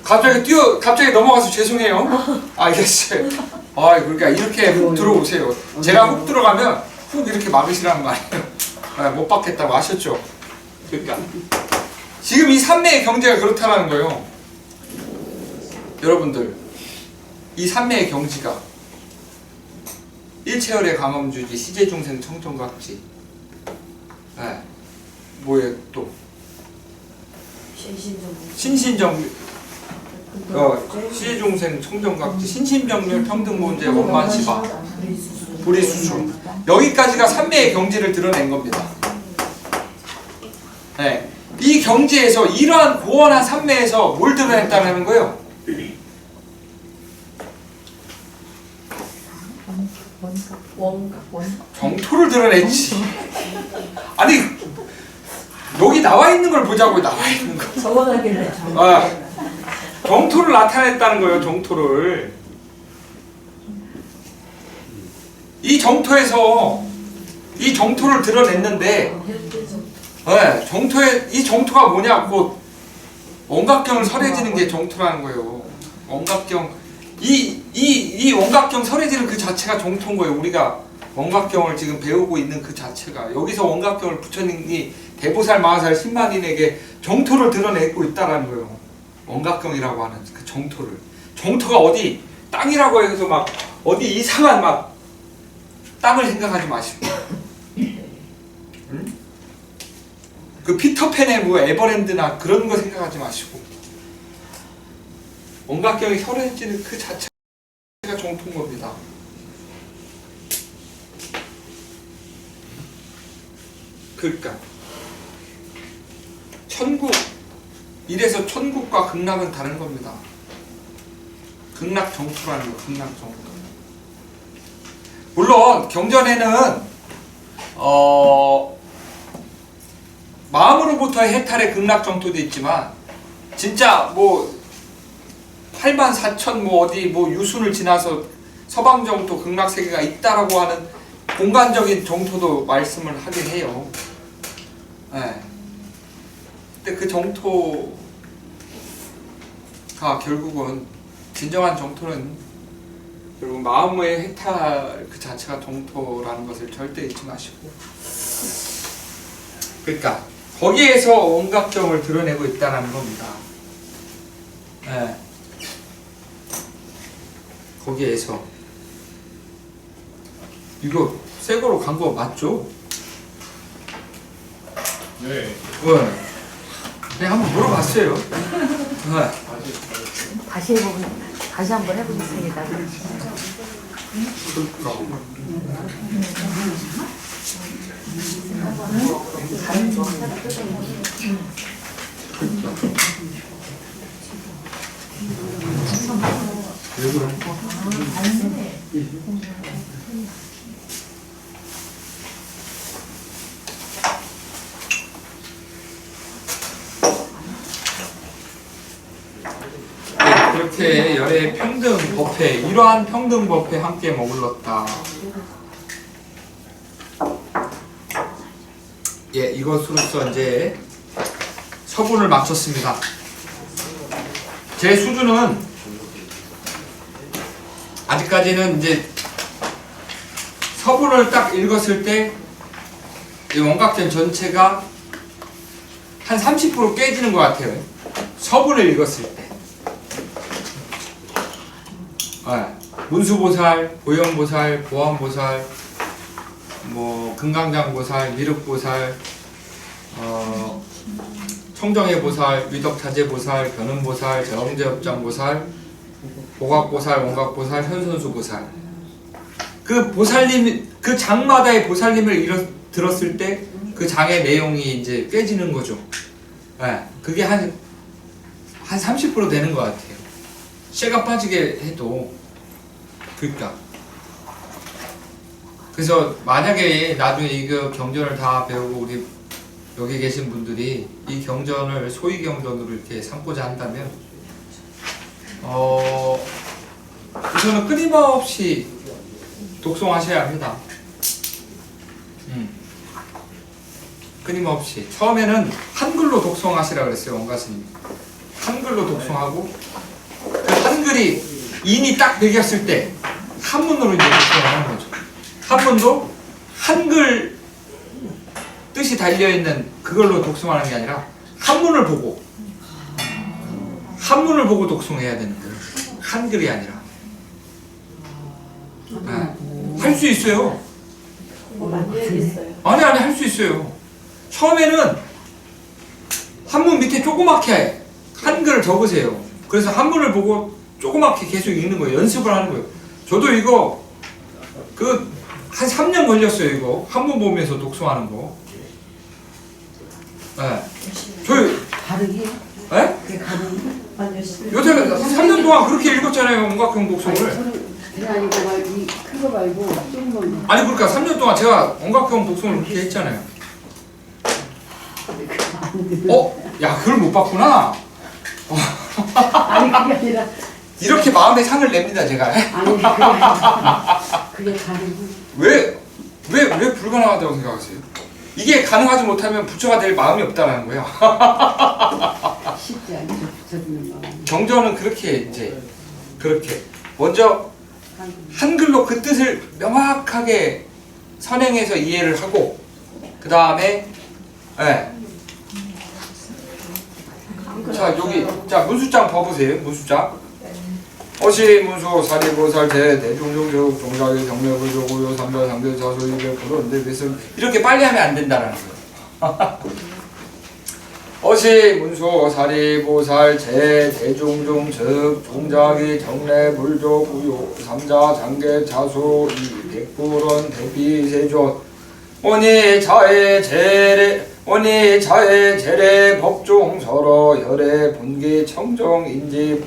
갑자기 넘어가서 죄송해요. 알겠어요. 그러니까 이렇게 훅 들어오세요. 제가 훅 들어가면 훅 이렇게 막으시라는 말이에요. 못 받겠다고 아셨죠? 그러니까 지금 이 삼매의 경지가 그렇다는 거예요. 여러분들 이 삼매의 경지가 일체열의 강엄주지 시제중생 청정각지 뭐예요 또 신신정멸 시제중생 청정각지 신신정멸 평등본제 원만시바 불이수수 여기까지가 삼매의 경지를 드러낸 겁니다. 이 경지에서 이러한 고원한 삼매에서 뭘 드러냈다는 거예요? 정토를 드러냈지. 아니 여기 나와 있는 걸 보자고. 나와 있는 거. 적어놨길래. 정토를 나타냈다는 거예요. 정토를. 이 정토에서 이 정토를 드러냈는데 정토에 이 정토가 뭐냐? 곧 원각경을 설해지는 게 정토라는 거예요. 원각경 이 원각경 설해지는 그 자체가 정토인 거예요. 우리가 원각경을 지금 배우고 있는 그 자체가 여기서 원각경을 부처님이 대보살 마하살 10만인에게 정토를 드러내고 있다라는 거예요. 원각경이라고 하는 그 정토를. 정토가 어디 땅이라고 해서 막 어디 이상한 막 땅을 생각하지 마시고. 응? 그 피터팬의 뭐 에버랜드나 그런 거 생각하지 마시고 원각경이 혈해지는 그 자체가 정토인 겁니다. 그러니까 천국, 이래서 천국과 극락은 다른 겁니다. 극락 정토라는 거, 극락 정토. 물론 경전에는 마음으로부터의 해탈의 극락 정토도 있지만 진짜 뭐 8만 4천 뭐 어디 뭐 유순을 지나서 서방 정토 극락 세계가 있다라고 하는 공간적인 정토도 말씀을 하긴 해요. 네. 근데 그 정토가 결국은 진정한 정토는 결국 마음의 해탈 그 자체가 정토라는 것을 절대 잊지 마시고, 그러니까 거기에서 원각경을 드러내고 있다는 겁니다. 네. 거기에서 이거 새 거로 간 거 맞죠? 네. 네. 네, 한번 물어봤어요. 네. 다시 한번 해보겠습니다. 왜 그래? 그렇게 열의 평등 법회, 이러한 평등 법회 함께 머물렀다. 예, 이것으로서 이제 서분을 마쳤습니다. 제 수준은 아직까지는 이제 서분을 딱 읽었을 때 이 원각전 전체가 한 30% 깨지는 것 같아요. 서분을 읽었을 때. 문수보살, 보현보살, 보안보살, 뭐 금강장보살, 미륵보살, 청정해보살, 위덕자재보살, 변음보살, 제엄제업장보살, 보각보살, 원각보살, 현선수보살. 그 보살님, 그 장마다의 보살님을 들었을 때 그 장의 내용이 이제 깨지는 거죠. 그게 한 30% 되는 것 같아요. 쇠가 빠지게 해도. 그러니까 그래서 만약에 나중에 이거 경전을 다 배우고 우리 여기 계신 분들이 이 경전을 소위 경전으로 이렇게 삼고자 한다면 우선은 끊임없이 독송하셔야 합니다. 끊임없이. 처음에는 한글로 독송하시라 그랬어요. 원가스님이. 한글로 독송하고 그 한글이 인이 딱 배겼을 때 한문으로 이제 독송을 하는 거죠. 한문도 한글 뜻이 달려있는 그걸로 독송하는 게 아니라 한문을 보고 독송해야 되는 거예요. 한글이 아니라. 할 수 있어요. 만들어야겠어요. 아니 할 수 있어요. 처음에는 한문 밑에 조그맣게 한글을 적으세요. 그래서 한문을 보고 조그맣게 계속 읽는 거예요. 연습을 하는 거예요. 저도 이거 한 3년 걸렸어요. 이거 한문 보면서 독송하는 거. 저희 다르게? 네? 그게 가능해? 요새 3년 동안 그렇게 읽었잖아요. 원각경 독송을. 그게 아니고 큰거 말고 조금만. 아니 그러니까 3년 동안 제가 원각경 독송을 그렇게 했잖아요. 야 그걸 못 봤구나. 아니 그게 아니라 이렇게 마음의 상을 냅니다 제가. 아니 그게 다르고. 왜 불가능하다고 생각하세요? 이게 가능하지 못하면 부처가 될 마음이 없다는 거예요. 쉽지 않죠 붙여주는 마음. 경전은 그렇게 먼저 한글로 그 뜻을 명확하게 선행해서 이해를 하고 그 다음에 자 여기 문수장 봐보세요. 문수장 어시 문수 사리보살 대종종교 종자의 경매불 조고요 삼별 상별 자소이별 불언데 뱃을 이렇게 빨리 하면 안 된다는 거예요. 어시 문수 사리보살 제대중중 즉 종자기 정례 불조 구요 삼자 장계 자수 이 백불원 대비세존 오니 자의 제례 법중 서로 열애 분기 청정 인지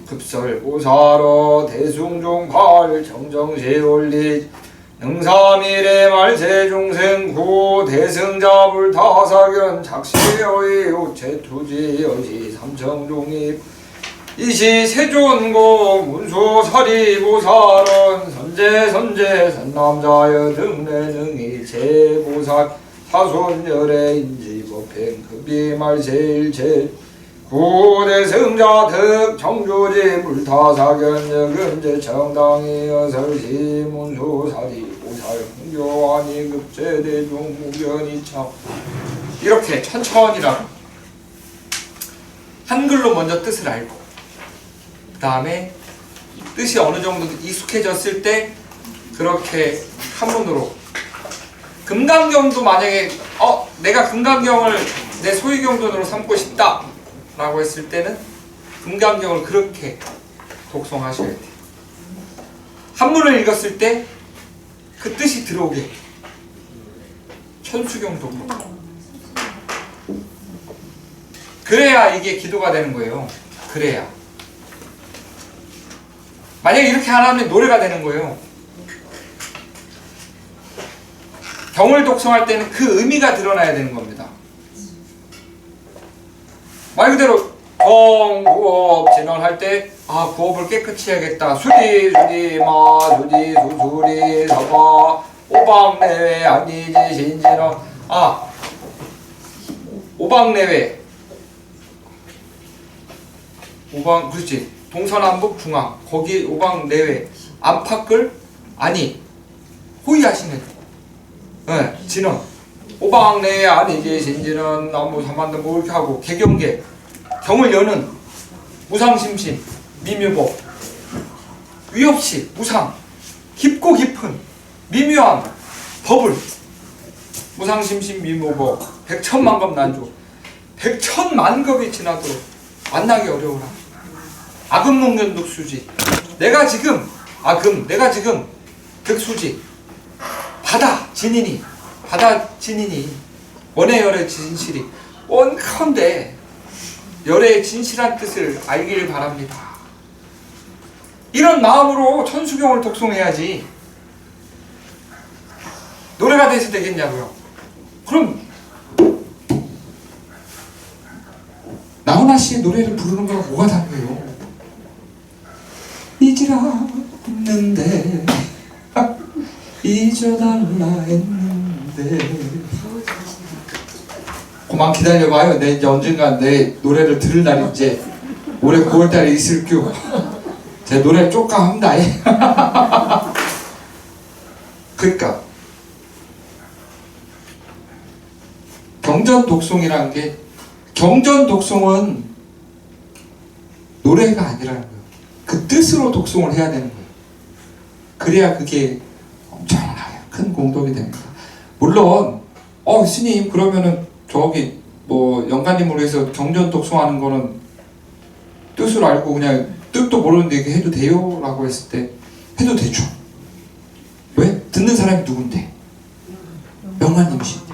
급설 보사로 대숭중 발 정정시 올리 능사미래 말세 중생 구 대승자 불타사견 작시어의 우체투지 여시 삼청중입 이시 세존고 문수사리 보살은 선제 선남자여 등내능이 제보살 사손열애 인지법행 급이 말세일체 구대승자 득 정조지 불타사견 여근제 정당이 어설시 문수사리 보살 흥교하니 급제대중 무견이 참 이렇게 천천히라도 한글로 먼저 뜻을 알고 그 다음에 뜻이 어느 정도 익숙해졌을 때 그렇게 한문으로 금강경도 만약에 내가 금강경을 내 소유경전으로 삼고 싶다 라고 했을 때는 금강경을 그렇게 독송하셔야 돼요. 한문을 읽었을 때 그 뜻이 들어오게 천수경도 그렇고 그래야 이게 기도가 되는 거예요. 그래야 만약에 이렇게 안 하면 노래가 되는 거예요. 경을 독송할 때는 그 의미가 드러나야 되는 겁니다. 말 그대로 구업 진언할 때 구업을 깨끗이 해야겠다. 수리 수수리 사바 오방내외 아니지 신진언 오방내외 그렇지. 동서남북 중앙 거기 오방내외 안팎을 호위하시는 진언 오방내외 아니지 신진언 나무 삼만도 뭐 이렇게 하고 개경계 경을 여는 무상심심 미묘법 위없이 무상 깊고 깊은 미묘한 법을 무상심심 미묘법 백천만급 난조 백천만급이 지나도록 만나기 어려우라 아금목련득수지 내가 지금 내가 지금 득수지 바다 진인이 원해열의 진실이 원컨대 열의 진실한 뜻을 알길 바랍니다. 이런 마음으로 천수경을 독송해야지 노래가 돼서 되겠냐고요. 그럼 나훈아 씨의 노래를 부르는 거랑 뭐가 다르게요? 잊으라는데 잊어달라 했는데 그만 기다려봐요. 내 이제 언젠간 내 노래를 들을 날이 이제 올해 9월달에 있을 겨. 제 노래 쪼까합니다. 그러니까 경전 독송이라는 게 경전 독송은 노래가 아니라는 거예요. 그 뜻으로 독송을 해야 되는 거예요. 그래야 그게 엄청나게 큰 공덕이 됩니다. 물론 스님 그러면은 저기 뭐 영가님으로 해서 경전 독송하는 거는 뜻을 알고 그냥 뜻도 모르는데 이렇게 해도 돼요? 라고 했을 때 해도 되죠. 왜? 듣는 사람이 누군데? 영가님이신데.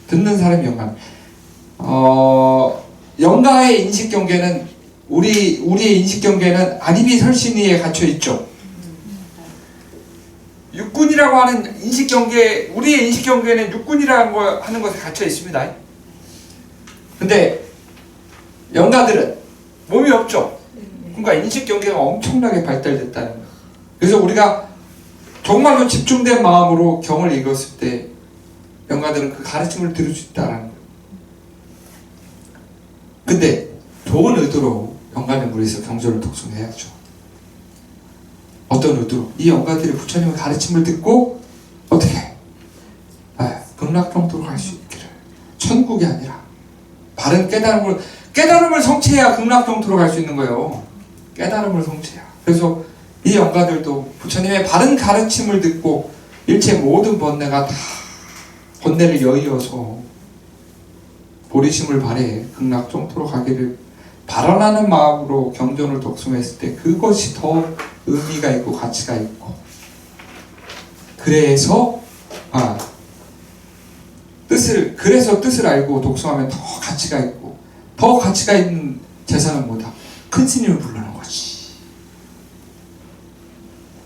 듣는 사람이 영가. 영가의 인식 경계는 우리의 인식 경계는 안입이 설신이에 갇혀 있죠. 육군이라고 하는 인식 경계, 우리의 인식 경계는 육군이라고 하는 것에 갇혀 있습니다. 근데 영가들은 몸이 없죠. 그러니까 인식 경계가 엄청나게 발달됐다는 거예요. 그래서 우리가 정말로 집중된 마음으로 경을 읽었을 때 영가들은 그 가르침을 들을 수 있다는 거예요. 근데 좋은 의도로 영가는 우리에서 경전을 독송해야죠. 어떤 의도로? 이 영가들이 부처님의 가르침을 듣고 어떻게? 극락정토로 갈 수 있기를. 천국이 아니라 바른 깨달음을 성취해야 극락정토로 갈 수 있는 거예요. 깨달음을 성취해야. 그래서 이 영가들도 부처님의 바른 가르침을 듣고 일체 모든 번뇌가 다 번뇌를 여의어서 보리심을 바래 극락정토로 가기를 발언하는 마음으로 경전을 독송했을 때 그것이 더 의미가 있고 가치가 있고, 그래서 뜻을 알고 독송하면 더 가치가 있고, 더 가치가 있는 제사는 뭐다? 큰 스님을 부르는 거지.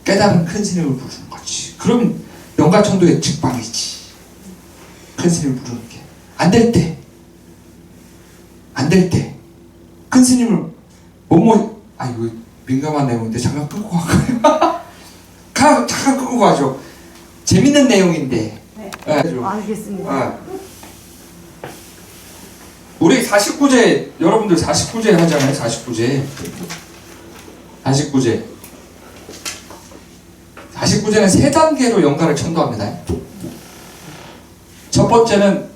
깨달은 큰 스님을 부르는 거지. 그럼 영가천도의 직방이지. 큰 스님을 부르는 게 안 될 때, 큰 스님을 이거 민감한 내용인데 잠깐 끄고 갈까요? 잠깐 끄고 가죠. 재밌는 내용인데. 네. 알겠습니다. 우리 49제, 여러분들 49제 하잖아요. 49제는 세 단계로 영가를 천도합니다. 첫 번째는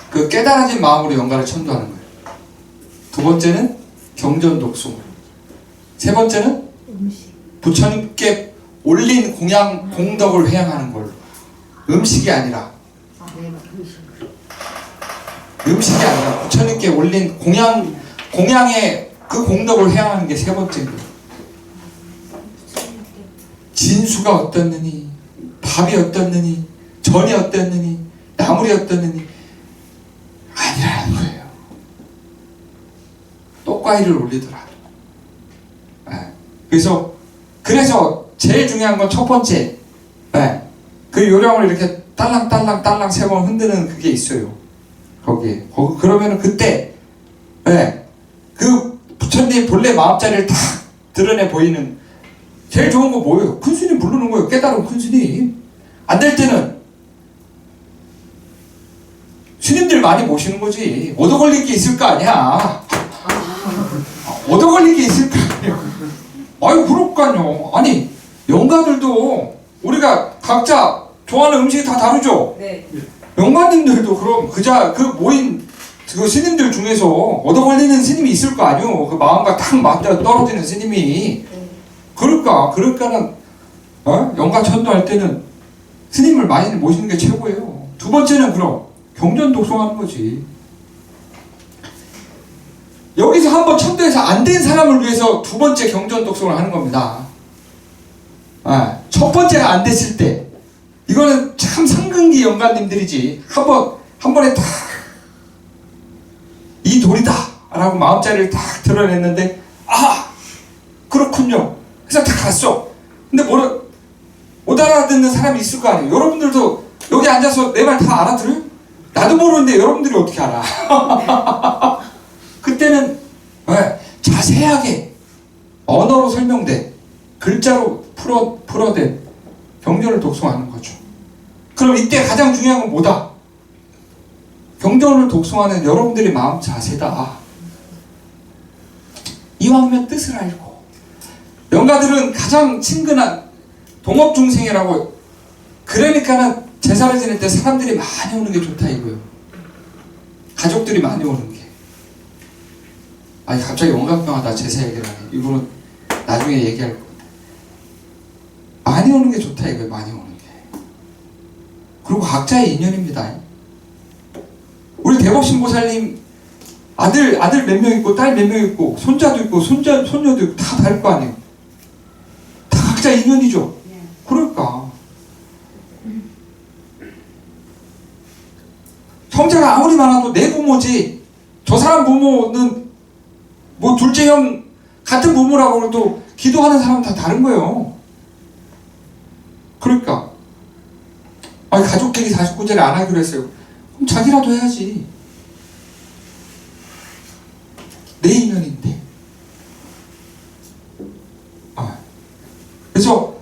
그 깨달아진 마음으로 영가를 천도하는 거예요. 두 번째는 경전 독송. 세 번째는 부처님께 올린 공덕을 회양하는 걸로. 음식이 아니라 부처님께 올린 공양의 그 공덕을 회양하는 게 세 번째인 거예요. 진수가 어떻느니, 밥이 어떻느니, 전이 어떻느니, 나물이 어떻느니 아니라는 거예요. 떡과일을 올리더라도. 그래서 제일 중요한 건 첫 번째, 그 요령을 이렇게 딸랑 세 번 흔드는 그게 있어요. 그러면은 그때 그 부처님 본래 마음자리를 다 드러내 보이는 제일 좋은 거 뭐예요? 큰 스님 부르는 거예요. 깨달은 큰 스님. 안 될 때는 스님들 많이 모시는 거지. 얻어 걸릴 게 있을 거 아니야. 얻어 걸릴 게 있을 거 아니야. 그럴까요. 아니, 영가들도 우리가 각자 좋아하는 음식이 다 다르죠? 네. 영가님들도 그럼 그 모인 그 스님들 중에서 얻어 걸리는 스님이 있을 거 아니요. 그 마음과 딱 맞아 떨어지는 스님이. 그러니까는 영가 천도할 때는 스님을 많이 모시는 게 최고예요. 두 번째는 그럼 경전 독송하는 거지. 여기서 한번 천도에서 안 된 사람을 위해서 두 번째 경전 독송을 하는 겁니다. 첫 번째가 안 됐을 때 이거는 참 상근기 영가님들이지. 한 번에 딱 이 돌이다 라고 마음자리를 딱 드러냈는데 그렇군요. 그래서 다 갔어. 근데 못 알아듣는 사람이 있을 거 아니에요. 여러분들도 여기 앉아서 내 말 다 알아들어요? 나도 모르는데 여러분들이 어떻게 알아? 그때는 자세하게 언어로 설명된, 글자로 풀어된 경전을 독송하는 거죠. 그럼 이때 가장 중요한 건 뭐다? 경전을 독송하는 여러분들의 마음 자세다. 이왕이면 뜻을 알고. 영가들은 가장 친근한 동업중생이라고. 그러니까는 제사를 지낼 때 사람들이 많이 오는 게 좋다 이거예요. 가족들이 많이 오는 게. 갑자기 원각병하다 제사 얘기를 하네. 이거는 나중에 얘기할 겁니다. 많이 오는 게 좋다 이거예요. 많이 오는 게. 그리고 각자의 인연입니다. 우리 대법신보살님 아들 몇 명 있고 딸 몇 명 있고 손자도 있고 손녀도 있고 다 다를 거 아니에요. 다 각자 인연이죠. 그러니까 형제가 아무리 많아도 내 부모지 저 사람 부모는 뭐 둘째 형 같은 부모라고 해도 기도하는 사람은 다 다른 거예요. 그러니까 가족끼리 49제를 안 하기로 했어요. 그럼 자기라도 해야지. 내 인연인데. 그래서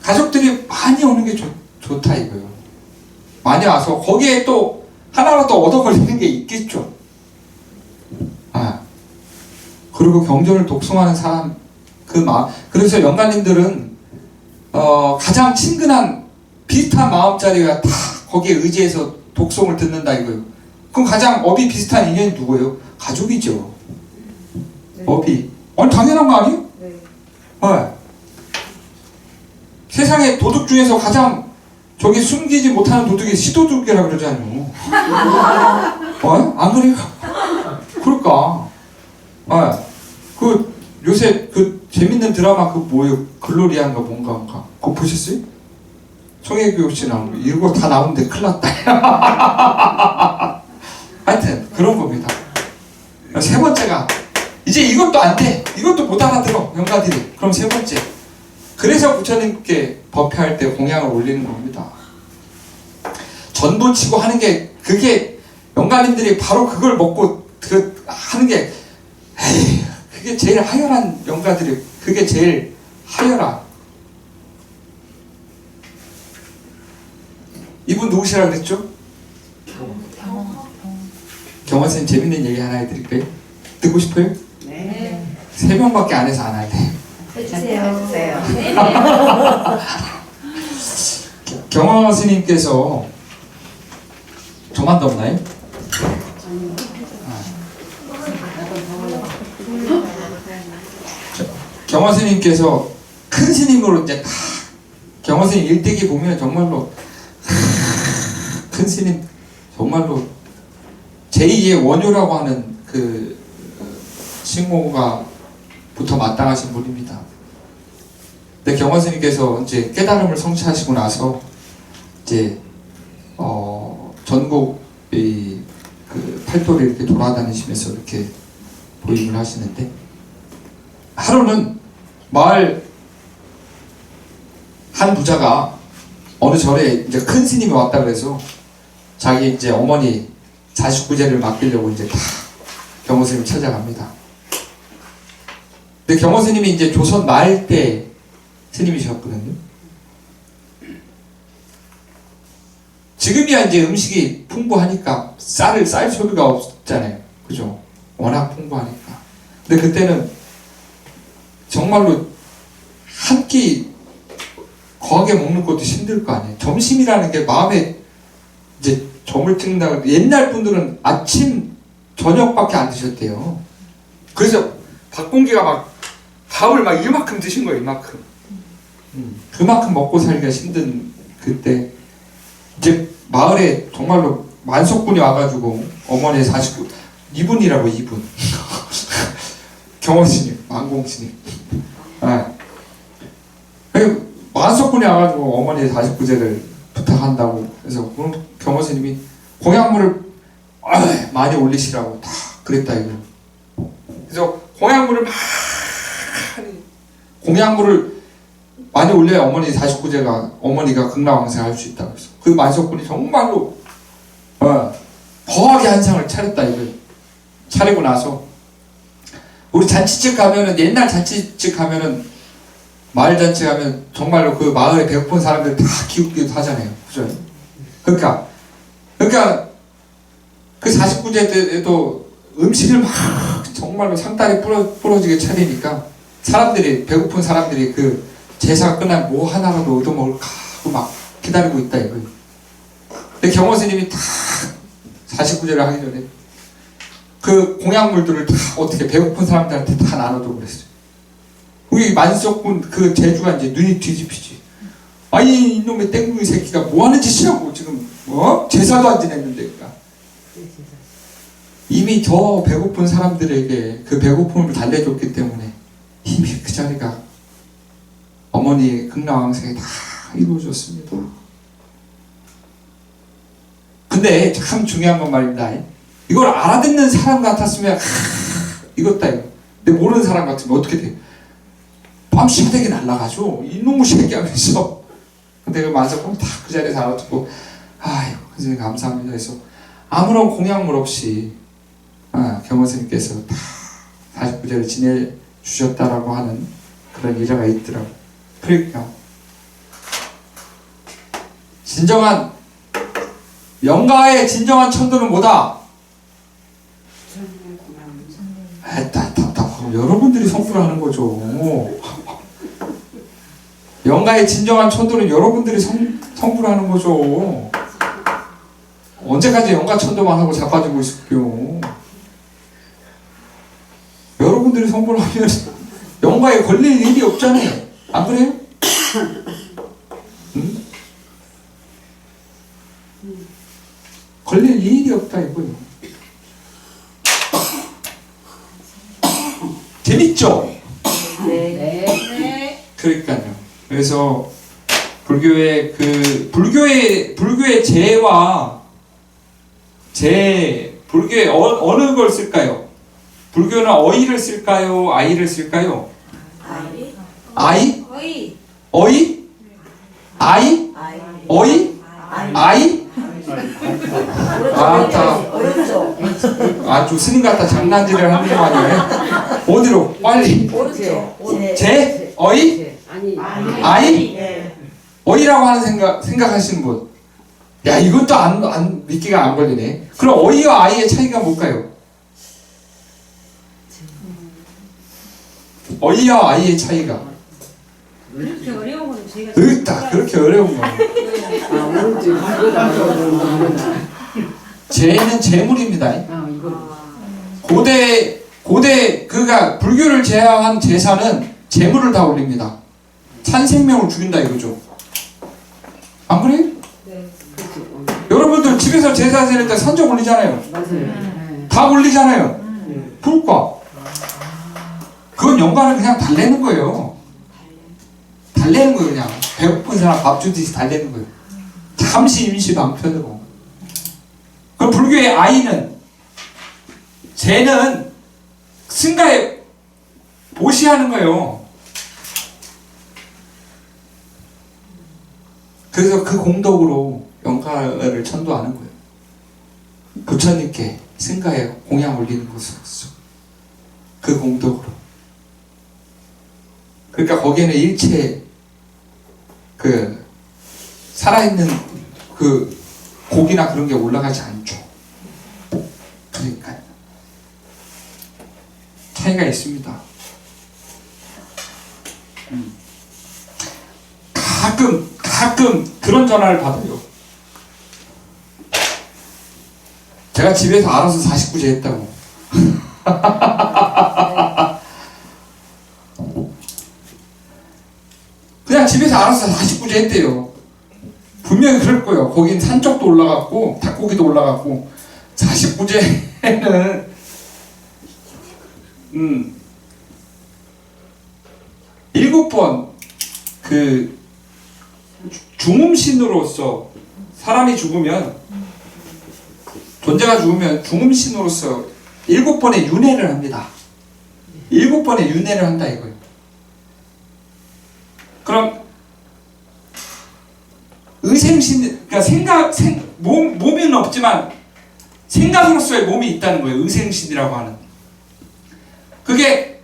가족들이 많이 오는 게 좋다 이거예요. 많이 와서 거기에 또 하나라도 얻어 걸리는 게 있겠죠. 그리고 경전을 독송하는 사람 그 마음. 그래서 영가님들은 가장 친근한 비슷한 마음자리가 다 거기에 의지해서 독송을 듣는다 이거예요. 그럼 가장 업이 비슷한 인연이 누구예요? 가족이죠. 네. 업이. 당연한 거 아니에요? 네. 세상에 도둑 중에서 가장 숨기지 못하는 도둑이 시도둑이라고 그러잖아요. 안 그래요? 그럴까? 그 요새 그 재밌는 드라마 그 뭐예요? 글로리아인가 뭔가 그거 보셨어요? 송혜교 씨 나온 거 이거 다 나오는데 큰일 났다. 하여튼 그런 겁니다. 세 번째가 이제 이것도 안 돼. 이것도 못 알아들어 영가들이. 그럼 세 번째. 그래서 부처님께 법회할 때 공양을 올리는 겁니다. 전부치고 하는 게 그게 영가님들이 바로 그걸 먹고 그 하는 게 에이, 그게 제일 하열한 영가들이 그게 제일 하열한. 이분 누구시라 그랬죠? 경화 선생님 재밌는 얘기 하나 해드릴까요? 듣고 싶어요? 네. 3명밖에 안 해서 안 할 때. 해주세요. 경화 스님께서 저만 덥나요? 경화 스님께서 큰 스님으로 이제 다 경화 스님 일대기 보면 정말로 큰 스님 정말로 제2의 원효라고 하는 그 칭호가 부터 마땅하신 분입니다. 근데 경화 스님께서 이제 깨달음을 성취하시고 나서 이제 전국 그 팔도를 이렇게 돌아다니시면서 이렇게 보임을 하시는데 하루는 마을 한 부자가 어느 절에 이제 큰 스님이 왔다 그래서 자기 이제 어머니 자식구제를 맡기려고 이제 다 경호 스님 찾아갑니다. 근데 경호 스님이 이제 조선 말 때 스님이셨거든요. 지금이야 이제 음식이 풍부하니까 쌀 소비가 없잖아요. 그죠? 워낙 풍부하니까. 근데 그때는 정말로 한 끼 거하게 먹는 것도 힘들 거 아니에요. 점심이라는 게 마음에 이제 점을 찍는다. 옛날 분들은 아침, 저녁밖에 안 드셨대요. 그래서 박공기가 막 밥을 막 이만큼 드신 거예요. 이만큼. 그만큼 먹고 살기가 힘든 그때 이제 마을에 정말로 만석군이 와가지고 어머니의 49 이분이라고 이분 경호스님 만공스님 만석군이 와가지고 어머니의 49제를 부탁한다고 그래서 경호스님이 공약물을 많이 올리시라고 다 그랬다 이거. 그래서 공약물을 많이 올려야 어머니 49제가 어머니가 극락왕생할 수 있다고 해서 그 만석군이 정말로 거하게 한상을 차렸다 이거. 차리고 나서 우리 잔치집 가면은 옛날 잔치집 가면은 마을 잔치 가면 정말로 그 마을에 배고픈 사람들 다 기웃기웃 하잖아요. 그죠? 그러니까 그 49제에도 음식을 막 정말로 상다리 부러지게 차리니까 사람들이 배고픈 사람들이 그 제사가 끝나면 뭐 하나라도 얻어먹을까 하고 막 기다리고 있다 이거예요. 근데 경호 스님이 다 49제를 하기 전에 그 공약물들을 다 어떻게 배고픈 사람들한테 다 나눠두고 그랬어요. 우리 만석군 그 제주가 이제 눈이 뒤집히지. 아니 이놈의 땡구이 새끼가 뭐하는 짓이냐고 지금 제사도 안 지냈는데 그러니까. 이미 저 배고픈 사람들에게 그 배고픔을 달래줬기 때문에 이미 그 자리가 어머니의 극락왕생이 다 이루어졌습니다. 근데 참 중요한 건 말입니다. 이걸 알아듣는 사람 같았으면 이것다 이거. 근데 모르는 사람 같으면 어떻게 돼? 뺨시대기 날라가죠. 이놈의 새끼 하면서. 근데 그 만석군 다 그 자리에서 알아듣고 아이고 선생님 감사합니다 해서 아무런 공약물 없이 경호스님께서 다 49제를 지내주셨다라고 하는 그런 일화가 있더라고요. 그러니까 진정한 영가의 진정한 천도는 뭐다? 답답하고 여러분들이 성불하는 거죠. 영가의 진정한 천도는 여러분들이 성불하는 거죠. 언제까지 영가 천도만 하고 자빠지고 있을게요. 여러분들이 성불하면 영가에 걸릴 일이 없잖아요. 안 그래요? 응? 걸릴 일이 없다 이거예요. 재밌죠? 네. 그러니까요. 그래서 불교의 재와 불교의 어느 걸 쓸까요? 불교는 어이를 쓸까요? 아이를 쓸까요? 아이? 어이? 아이? 어이? 아이? 오른쪽. 아주 스님 같다 장난질을 하는 거 아니에요? 어디로? 빨리. 오른쪽. 재? 어이? 네. 아니. 아이? 네. 어이라고 하는 생각하시는 분. 야, 이것도 안 믿기가 안 걸리네. 그럼 어이와 아이의 차이가 뭘까요? 어이와 아이의 차이가. 그렇게 어려운 건 저희가 으따, 그렇게 어려운 거. 아, 오른쪽 이거다. 이거다. 재는 재물입니다. 아, 이거. 고대 그가 불교를 제외한 제사는 재물을 다 올립니다. 산생명을 죽인다 이거죠. 안 그래요? 여러분들 집에서 제사 지낼 때 산적 올리잖아요. 맞아요. 네. 다 올리잖아요. 불과. 그건 연관을 그냥 달래는 거예요. 달래는 거예요, 그냥. 배고픈 사람 밥 주듯이 달래는 거예요. 잠시 임시 방편으로. 그럼 불교의 아이는, 쟤는 승가에 보시하는 거예요. 그래서 그 공덕으로 영가를 천도하는 거예요. 부처님께 승가에 공양 올리는 것으로서 그 공덕으로. 그러니까 거기에는 일체 그 살아있는 그 고기나 그런 게 올라가지 않죠. 그러니까 차이가 있습니다. 가끔 그런 전화를 받아요. 제가 집에서 알아서 49제 했다고. 그냥 집에서 알아서 49제 했대요. 분명히 그럴 거예요. 거긴 산적도 올라갔고 닭고기도 올라갔고 49제는 7번 그 중음신으로서 사람이 죽으면 존재가 죽으면 중음신으로서 7번의 윤회를 합니다. 7번의 윤회를 한다 이거예요. 그럼 의생신, 그러니까 몸은 없지만 생각으로서의 몸이 있다는 거예요. 의생신이라고 하는. 그게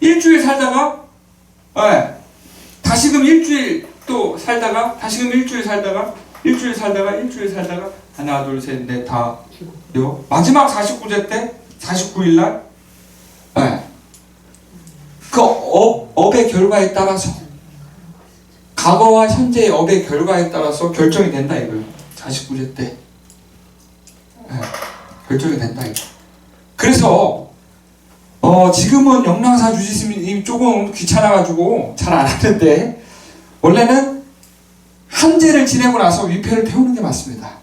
일주일 살다가, 다시금 일주일 또 살다가, 다시금 일주일 살다가, 일주일 살다가, 하나, 둘, 셋, 넷, 다, 요. 마지막 49제 때, 49일 날, 그 업의 결과에 따라서, 과거와 현재의 업의 결과에 따라서 결정이 된다 이거예요. 49제 때. 결정이 된다 이거. 그래서 지금은 영랑사 주지스님이 조금 귀찮아가지고 잘 안 하는데 원래는 한제를 지내고 나서 위패를 태우는 게 맞습니다.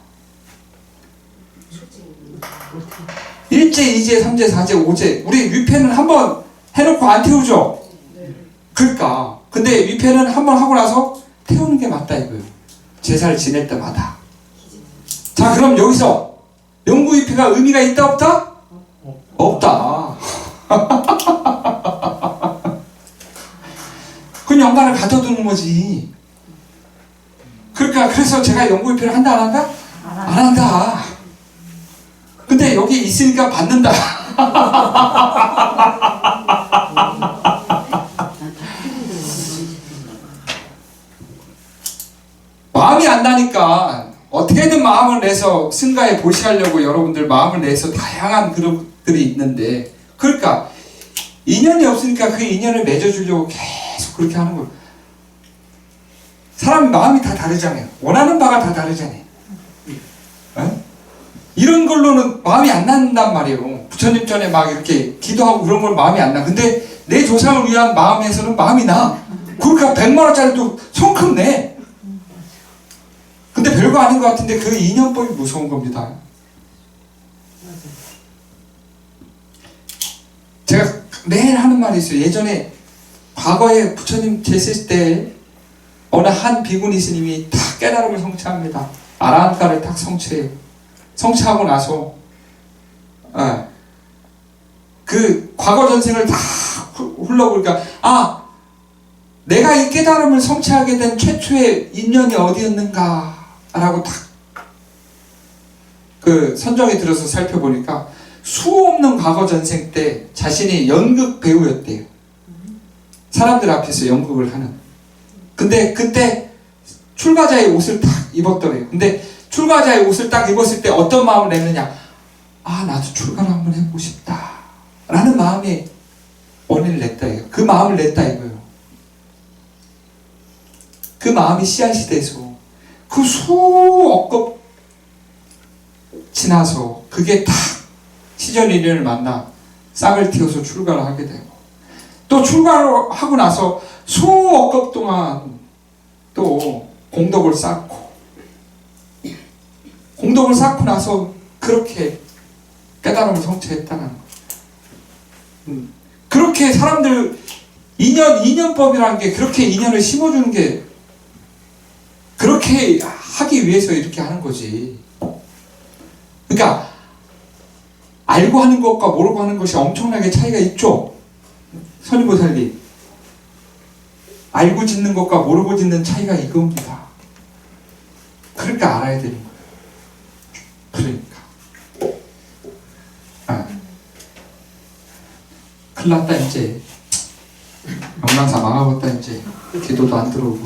1제, 2제, 3제, 4제, 5제 우리 위패는 한번 해놓고 안 태우죠? 그러니까 근데 위패는 한번 하고 나서 태우는 게 맞다 이거예요. 제사를 지낼 때마다. 자, 그럼 여기서 영구 위패가 의미가 있다 없다? 없다. 그건 연관을 가둬두는 거지. 그러니까 그래서 제가 영구 위패를 한다 안 한다? 안 한다. 근데 여기 있으니까 받는다. 마음이 안 나니까 어떻게든 마음을 내서 승가에 보시하려고 여러분들 마음을 내서 다양한 그룹들이 있는데 그러니까 인연이 없으니까 그 인연을 맺어주려고 계속 그렇게 하는 거예요. 사람 마음이 다 다르잖아요. 원하는 바가 다 다르잖아요. 이런 걸로는 마음이 안 난단 말이에요. 부처님 전에 막 이렇게 기도하고 그런 걸 마음이 안 나. 근데 내 조상을 위한 마음에서는 마음이 나. 그러니까 100만원짜리도 손금 내. 근데 별거 아닌 것 같은데 그 인연법이 무서운 겁니다. 제가 매일 하는 말이 있어요. 예전에 과거에 부처님 계실 때 어느 한 비구니 스님이 다 깨달음을 성취합니다. 아라한가를 딱 성취해요. 성취하고 나서 그 과거 전생을 다 흘러보니까 내가 이 깨달음을 성취하게 된 최초의 인연이 어디였는가 라고 딱 그 선정에 들어서 살펴보니까 수 없는 과거 전생 때 자신이 연극 배우였대요. 사람들 앞에서 연극을 하는. 근데 그때 출가자의 옷을 딱 입었더래요. 근데 출가자의 옷을 딱 입었을 때 어떤 마음을 냈느냐? 나도 출가를 한번 해보고 싶다 라는 마음에 원인을 냈다 이거예요. 그 마음을 냈다 이거예요. 그 마음이 씨앗이 돼서 그 수억 급 지나서 그게 다 시전 인연을 만나 싹을 틔워서 출가를 하게 되고, 또 출가를 하고 나서 수억 급 동안 또 공덕을 쌓고, 공덕을 쌓고 나서 그렇게 깨달음을 성취했다는 거예요. 그렇게 사람들 인연법이라는 게 그렇게 인연을 심어주는 게 그렇게 하기 위해서 이렇게 하는 거지. 그러니까 알고 하는 것과 모르고 하는 것이 엄청나게 차이가 있죠. 선임보살님, 알고 짓는 것과 모르고 짓는 차이가 이겁니다. 그러니까 알아야 되는 거예요. 그러니까 큰일 났다 이제. 영랑사 망하겠다 이제. 기도도 안 들어오고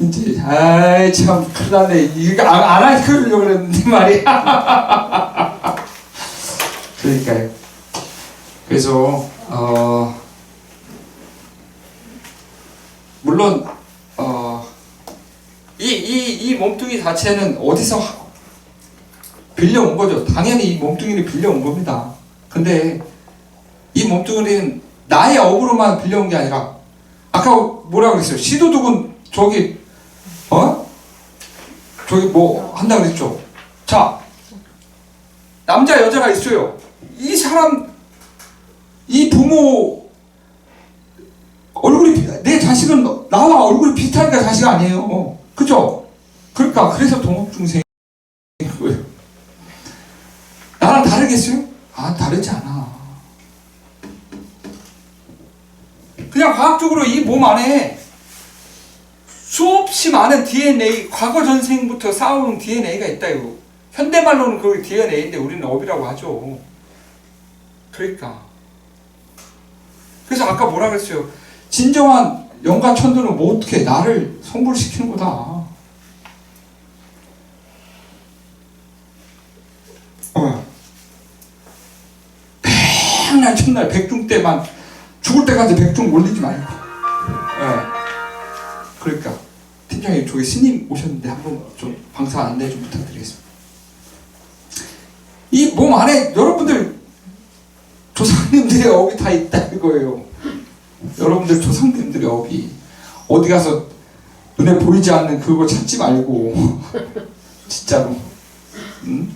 이제 참 큰일 나네. 이거 안 하려고 그랬는데 말이야. 그러니까요. 그래서 물론 이 몸뚱이 자체는 어디서 빌려온 거죠. 당연히 이 몸뚱이를 빌려온 겁니다. 근데 이 몸뚱이는 나의 업으로만 빌려온 게 아니라, 아까 뭐라 그랬어요? 시도둑은 저기 뭐 한다 그랬죠? 자, 남자 여자가 있어요. 이 사람, 이 부모 얼굴이, 내 자식은 나와 얼굴이 비슷하니까 자식 아니에요. 그죠? 그러니까 그래서 동업중생인 거예요. 나랑 다르겠어요? 다르지 않아. 그냥 과학적으로 이 몸 안에 수없이 많은 DNA, 과거 전생부터 쌓아온 DNA가 있다요. 현대말로는 그 DNA인데 우리는 업이라고 하죠. 그러니까. 그래서 아까 뭐라 그랬어요? 진정한 영가천도는 뭐 어떻게 나를 성불시키는 거다. 백날 첫날 백중 때만 죽을 때까지 백중 올리지 말고. 그러니까 팀장님, 저기 스님 오셨는데 한번 좀 방사 안내 좀 부탁드리겠습니다. 이 몸 안에 여러분들 조상님들의 업이 다 있다 이거예요. 여러분들 조상님들의 업이 어디 가서 눈에 보이지 않는 그거 찾지 말고 진짜로. 응?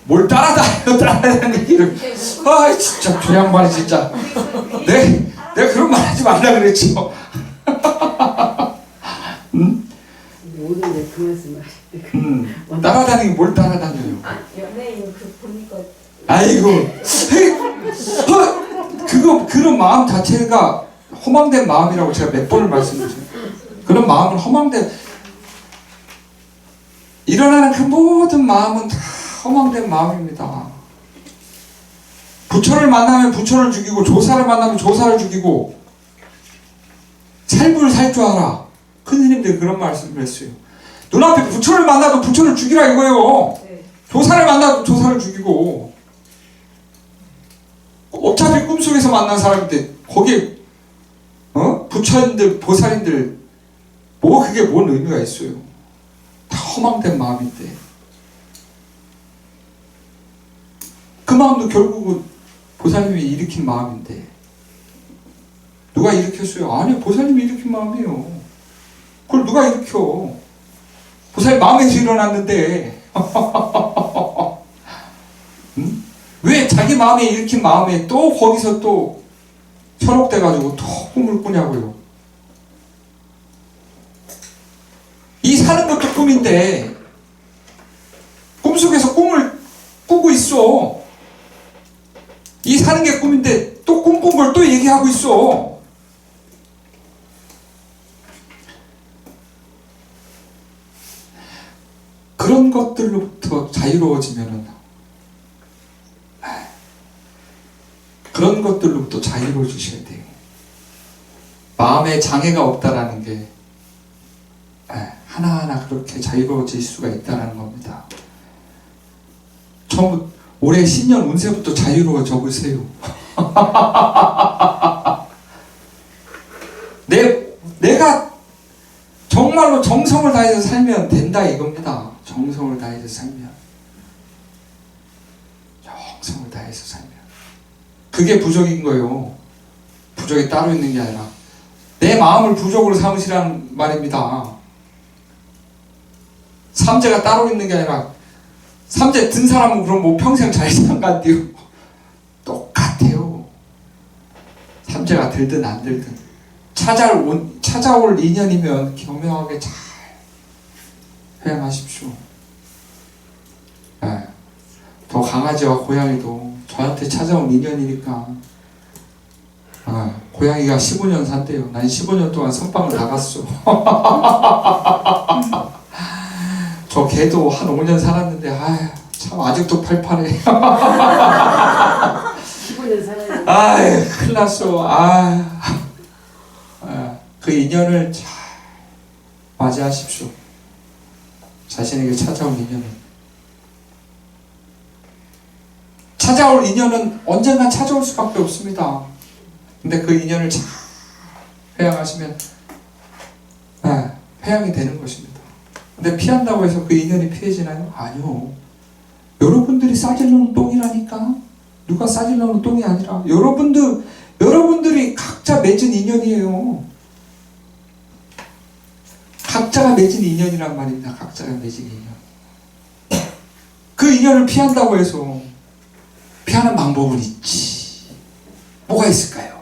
뭘 따라다니기를. 진짜 저 양반이 진짜. 내가 그런 말 하지 말라 그랬죠. 응? 모르는데 그 말씀을 하실 때. 따라다니기 뭘 따라다녀요. 연예인 보니까. 아이고. 그런 마음 자체가 허망된 마음이라고 제가 몇 번을 말씀드렸어요. 그런 마음은 허망된, 일어나는 그 모든 마음은 다 허망된 마음입니다. 부처를 만나면 부처를 죽이고, 조사를 만나면 조사를 죽이고, 살불 살 줄 알아. 큰 스님들이 그런 말씀을 했어요. 눈앞에 부처를 만나도 부처를 죽이라 이거예요. 조사를 만나도 조사를 죽이고. 어차피 꿈속에서 만난 사람인데 거기에 부처님들, 보살님들 뭐 그게 뭔 의미가 있어요. 다 허망된 마음인데. 그 마음도 결국은 보살님이 일으킨 마음인데 누가 일으켰어요? 아니, 보살님이 일으킨 마음이에요. 그걸 누가 일으켜? 보살 마음에서 일어났는데 응? 왜 자기 마음에 일으킨 마음에 또 거기서 또 현혹돼가지고 또 꿈을 꾸냐고요. 이 사는 것도 꿈인데 꿈속에서 꿈을 꾸고 있어. 이 사는 게 꿈인데 또 꿈꾼 걸 또 얘기하고 있어. 그런 것들로부터 자유로워지면은, 그런 것들로부터 자유로워지셔야 돼요. 마음에 장애가 없다라는 게 하나하나 그렇게 자유로워질 수가 있다는 겁니다. 처음 올해 신년 운세부터 자유로워져 보세요. 내가 정말로 정성을 다해서 살면 된다 이겁니다. 정성을 다해서 살면, 정성을 다해서 살면 그게 부족인 거예요. 부족이 따로 있는 게 아니라 내 마음을 부족으로 삼으시라는 말입니다. 삼재가 따로 있는 게 아니라, 삼재 든 사람은 그럼 뭐 평생 잘 산간디요? 똑같아요. 삼재가 들든 안 들든 찾아올 인연이면 교묘하게 잘 회양하십시오. 네. 더 강아지와 고양이도 저한테 찾아온 인연이니까, 고양이가 15년 산대요. 난 15년 동안 선방을 나갔어. 저 개도 한 5년 살았는데 참 아직도 팔팔해. 15년 살아요. 큰일 났어. 그 인연을 잘 맞이하십시오. 자신에게 찾아올 인연을. 찾아올 인연은 언젠가 찾아올 수밖에 없습니다. 근데 그 인연을 잘 회양하시면 회양이 되는 것입니다. 근데 피한다고 해서 그 인연이 피해지나요? 아니요. 여러분들이 싸질러는 똥이라니까. 누가 싸질러는 똥이 아니라 여러분들이 각자 맺은 인연이에요. 각자가 맺은 인연이란 말입니다. 각자가 맺은 인연. 그 인연을 피한다고 해서 피하는 방법은 있지. 뭐가 있을까요?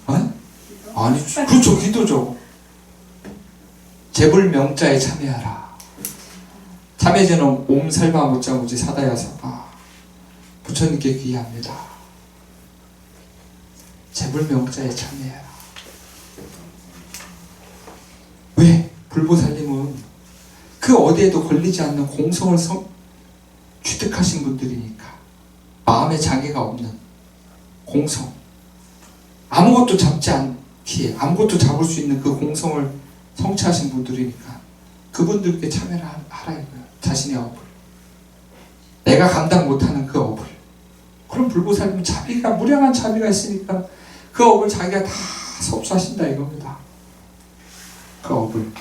아니, 그렇죠. 기도죠. 제불명자에 참여하라. 참여제는 옴살바 못자무지 사다야사바. 부처님께 귀의합니다. 제불명자에 참여해라. 왜? 불보살님은 그 어디에도 걸리지 않는 공성을 취득하신 분들이니까. 마음에 장애가 없는 공성, 아무것도 잡지 않기에 아무것도 잡을 수 있는 그 공성을 성취하신 분들이니까 그분들께 참여를 하라 이거예요. 자신의 업을, 내가 감당 못하는 그 업을. 그럼 불보살님은 무량한 자비가 있으니까 그 업을 자기가 다 섭수하신다 이겁니다. 그 업을.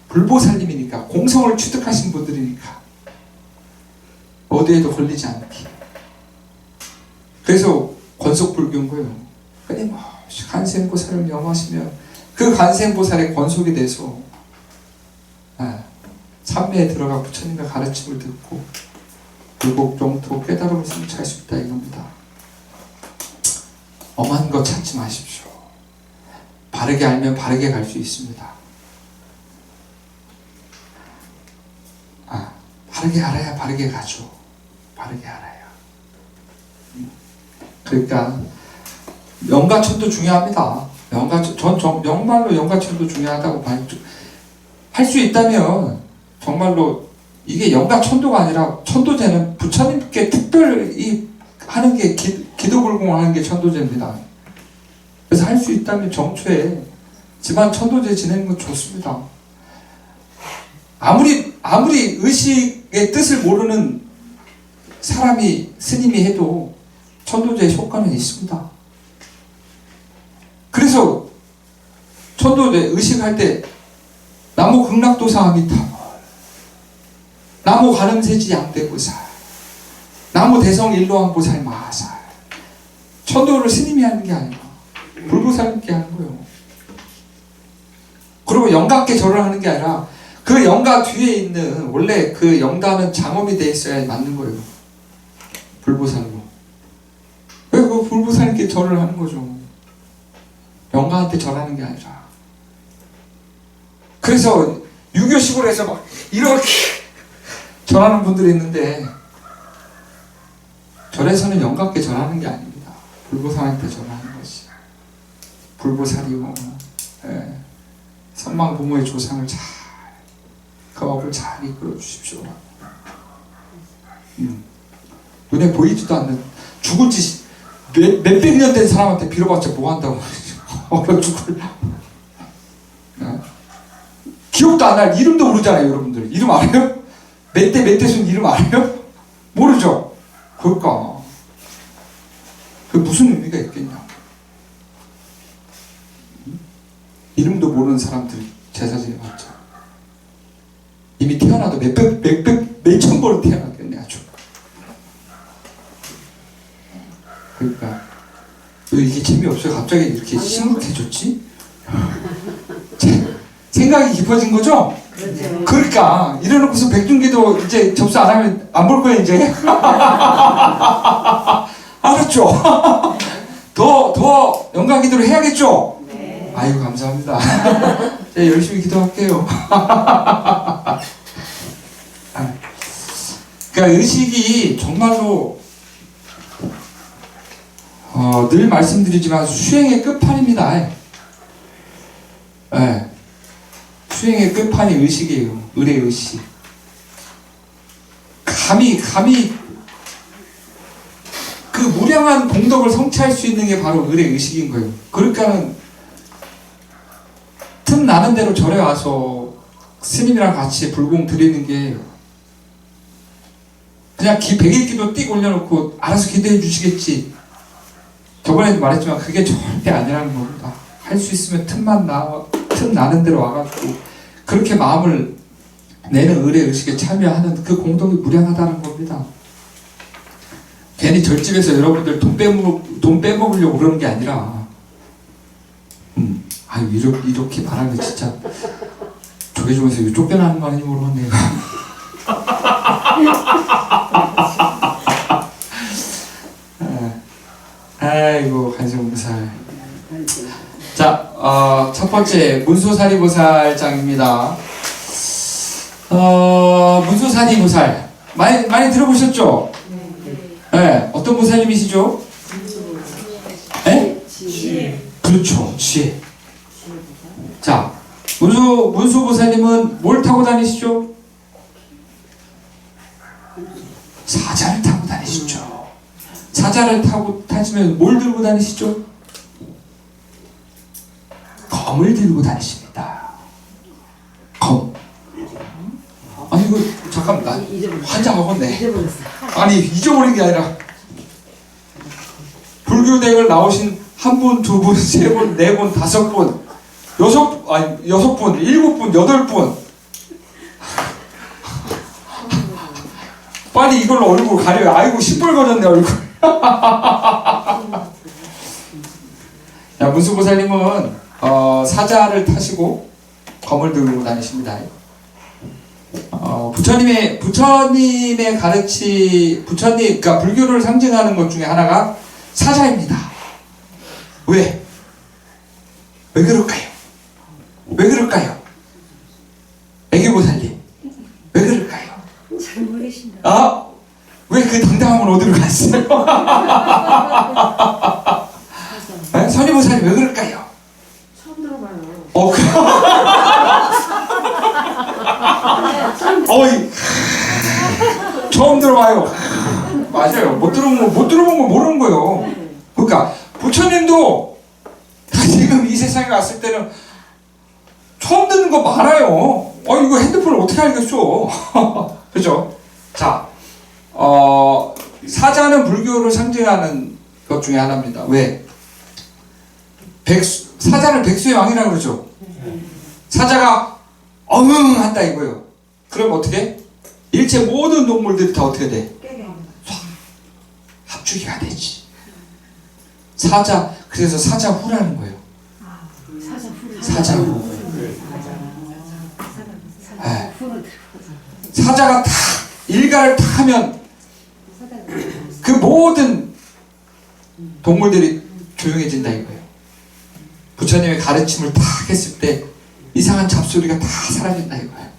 불보살님이니까, 공성을 취득하신 분들이니까 어디에도 걸리지 않기. 그래서 권속불교인 거예요. 끊임없이 관세음보살을 명하시면 그 관세음보살의 권속이 돼서 삼매에 들어가 부처님의 가르침을 듣고 불곡종토 깨달음을 성취할 수 있다 이겁니다. 엄한 거 찾지 마십시오. 바르게 알면 바르게 갈 수 있습니다. 바르게 알아야 바르게 가죠. 바르게 알아야. 그러니까 영가천도 중요합니다. 전 정말로 영가천도 중요하다고 봐요. 할 수 있다면 정말로 이게 영가천도가 아니라, 천도제는 부처님께 특별히 하는 게 기도불공을 하는 게 천도제입니다. 그래서 할 수 있다면 정초에 집안 천도제 지내는 건 좋습니다. 아무리 의식의 뜻을 모르는 사람이 스님이 해도 천도제의 효과는 있습니다. 그래서 천도제 의식할 때 나무 극락도사 아미타불, 나무 가늠세지 양대보살, 나무 대성 일로왕보살 마살. 천도를 스님이 하는 게 아니라 불보살님께 하는 거예요. 영가께 절을 하는 게 아니라 그 영가 뒤에 있는 원래 그 영단은 장엄이 돼 있어야 맞는 거예요. 불보살로. 왜 그 불보살께 절을 하는 거죠. 영가한테 절하는 게 아니라. 그래서 유교식으로 해서 막 이렇게 절하는 분들이 있는데 절에서는 영가께 절하는 게 아닙니다. 불보살한테 절하는 것이. 불보살이고 선망 부모의 조상을 잘 그 업을 잘 이끌어 주십시오. 눈에 보이지도 않는 죽은 지 몇백 년 된 사람한테 빌어봤자 뭐 한다고 얼어 죽을. 기억도 안 날, 이름도 모르잖아요. 여러분들 이름 알아요? 몇 대 순 이름 알아요? 모르죠? 그럴까? 그 무슨 의미가 있겠냐? 이름도 모르는 사람들 제사지에 왔죠. 이미 태어나도 몇천 번을 태어났겠네 아주. 그러니까 왜 이게 재미없어요? 갑자기 이렇게 심각해졌지? 생각이 깊어진 거죠? 그렇죠. 그러니까 이래놓고서 백중기도 이제 접수 안 하면 안 볼 거예요 이제. 알았죠? 더 영광기도를 해야겠죠? 네. 아이고 감사합니다. 제가 열심히 기도할게요. 그러니까 의식이 정말로 늘 말씀드리지만 수행의 끝판입니다. 네. 수행의 끝판이 의식이에요. 의례 의식. 감히 그 무량한 공덕을 성취할 수 있는 게 바로 의례 의식인 거예요. 그러니까는 틈 나는 대로 절에 와서 스님이랑 같이 불공 드리는 게 그냥 백일기도 띡 올려놓고 알아서 기도해 주시겠지. 저번에도 말했지만 그게 절대 아니라는 겁니다. 할 수 있으면 틈 나는 대로 와가지고 그렇게 마음을 내는 의례 의식에 참여하는 그 공덕이 무량하다는 겁니다. 괜히 절집에서 여러분들 돈 빼먹으려고 그러는 게 아니라 아유 이렇게 말하면 진짜 조계종에서 쫓겨나는 거 아닌지 모르겠네요. 아이고 간성보살. 자, 첫 번째 문수사리보살장입니다. 문수사리보살 많이 들어보셨죠? 네. 어떤 보살님이시죠? 네? 지혜. 그렇죠, 지혜. 자, 문수보살님은 뭘 타고 다니시죠? 사자를 타고 다니시죠. 사자를 타시면 뭘 들고 다니시죠? 검을 들고 다니십니다. 검. 아니 이거 잠깐만 나 환장하겠네. 아니 잊어버린 게 아니라 불교대학을 나오신 한 분, 두 분, 세 분, 네 분, 다섯 분, 여섯 분, 일곱 분, 여덟 분. 빨리 이걸로 얼굴 가려요. 아이고 시뻘거졌네 얼굴. 자, 문수보살님은 사자를 타시고 검을 들고 다니십니다. 부처님의 그러니까 불교를 상징하는 것 중에 하나가 사자입니다. 왜 그럴까요? 왜 그럴까요? 애교보살님 왜 그럴까요? 잘 모르신다. 왜 그 당당함은 어디로 갔어요? 네? 선임보살님 왜 그럴까요? 처음 들어봐요. 처음 들어봐요. 맞아요. 못 들어본 거 모르는 거예요. 그러니까 부처님도 지금 이 세상에 왔을 때는 처음 듣는 거 많아요. 이거 핸드폰을 어떻게 알겠어? 그죠? 자, 사자는 불교를 상징하는 것 중에 하나입니다. 왜? 사자를 백수의 왕이라고 그러죠. 사자가 한다 이거예요. 그럼 어떻게? 일체 모든 동물들이 다 어떻게 돼? 합주기가 되지. 그래서 사자후라는 거예요. 사자고. 예. 사자가 다 일가를 다 하면 그 모든 동물들이 조용해진다 이거예요. 부처님의 가르침을 다 했을 때 이상한 잡소리가 다 사라진다 이거예요.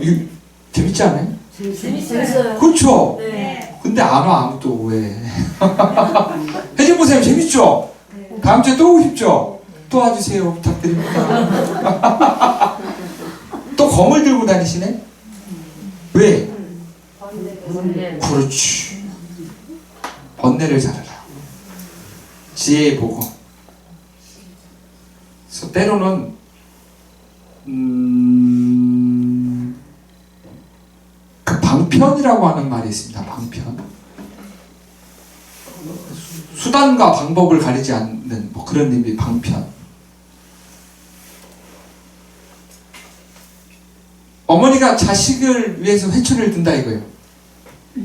이거 재밌지 않아요? 재밌어요. 그렇죠? 네. 근데 안 와 아무도 왜? 해진보쌤 재밌죠? 다음 주에 또 오고 싶죠? 또 와주세요 부탁드립니다. 또 검을 들고 다니시네? 왜? 그렇지. 번뇌를 살아라. 지혜의 복음. 그래서 때로는 그 방편이라고 하는 말이 있습니다. 방편. 수단과 방법을 가리지 않는 뭐 그런 의미 방편. 어머니가 자식을 위해서 회초리를 든다 이거예요.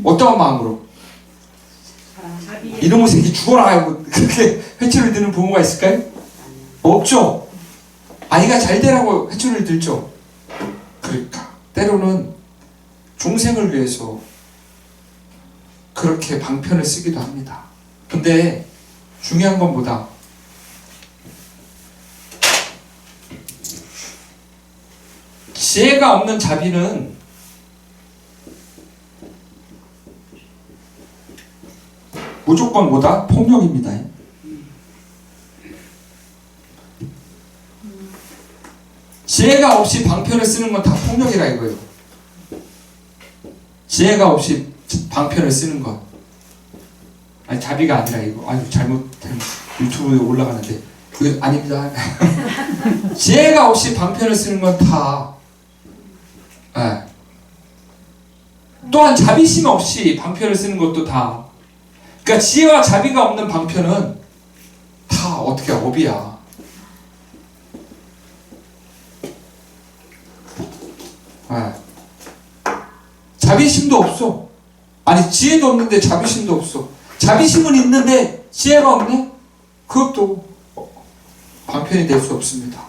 어떤 마음으로? 이놈의 새끼 죽어라 하고 그렇게 회초리를 드는 부모가 있을까요? 없죠. 아이가 잘 되라고 회초리를 들죠. 그러니까 때로는 중생을 위해서 그렇게 방편을 쓰기도 합니다. 근데 중요한 건 뭐다? 지혜가 없는 자비는 무조건 뭐다? 폭력입니다. 지혜가 없이 방편을 쓰는 건 다 폭력이라 이거예요. 지혜가 없이 방편을 쓰는 건. 아니 자비가 아니라 이거. 아유 잘못 유튜브에 올라가는데 그게 아닙니다. 지혜가 없이 방편을 쓰는 건 다. 네. 또한 자비심 없이 방편을 쓰는 것도 다. 그러니까 지혜와 자비가 없는 방편은 다 어떻게 업이야. 네. 자비심도 없어. 아니 지혜도 없는데 자비심도 없어. 자비심은 있는데 지혜가 없네? 그것도 방편이 될 수 없습니다.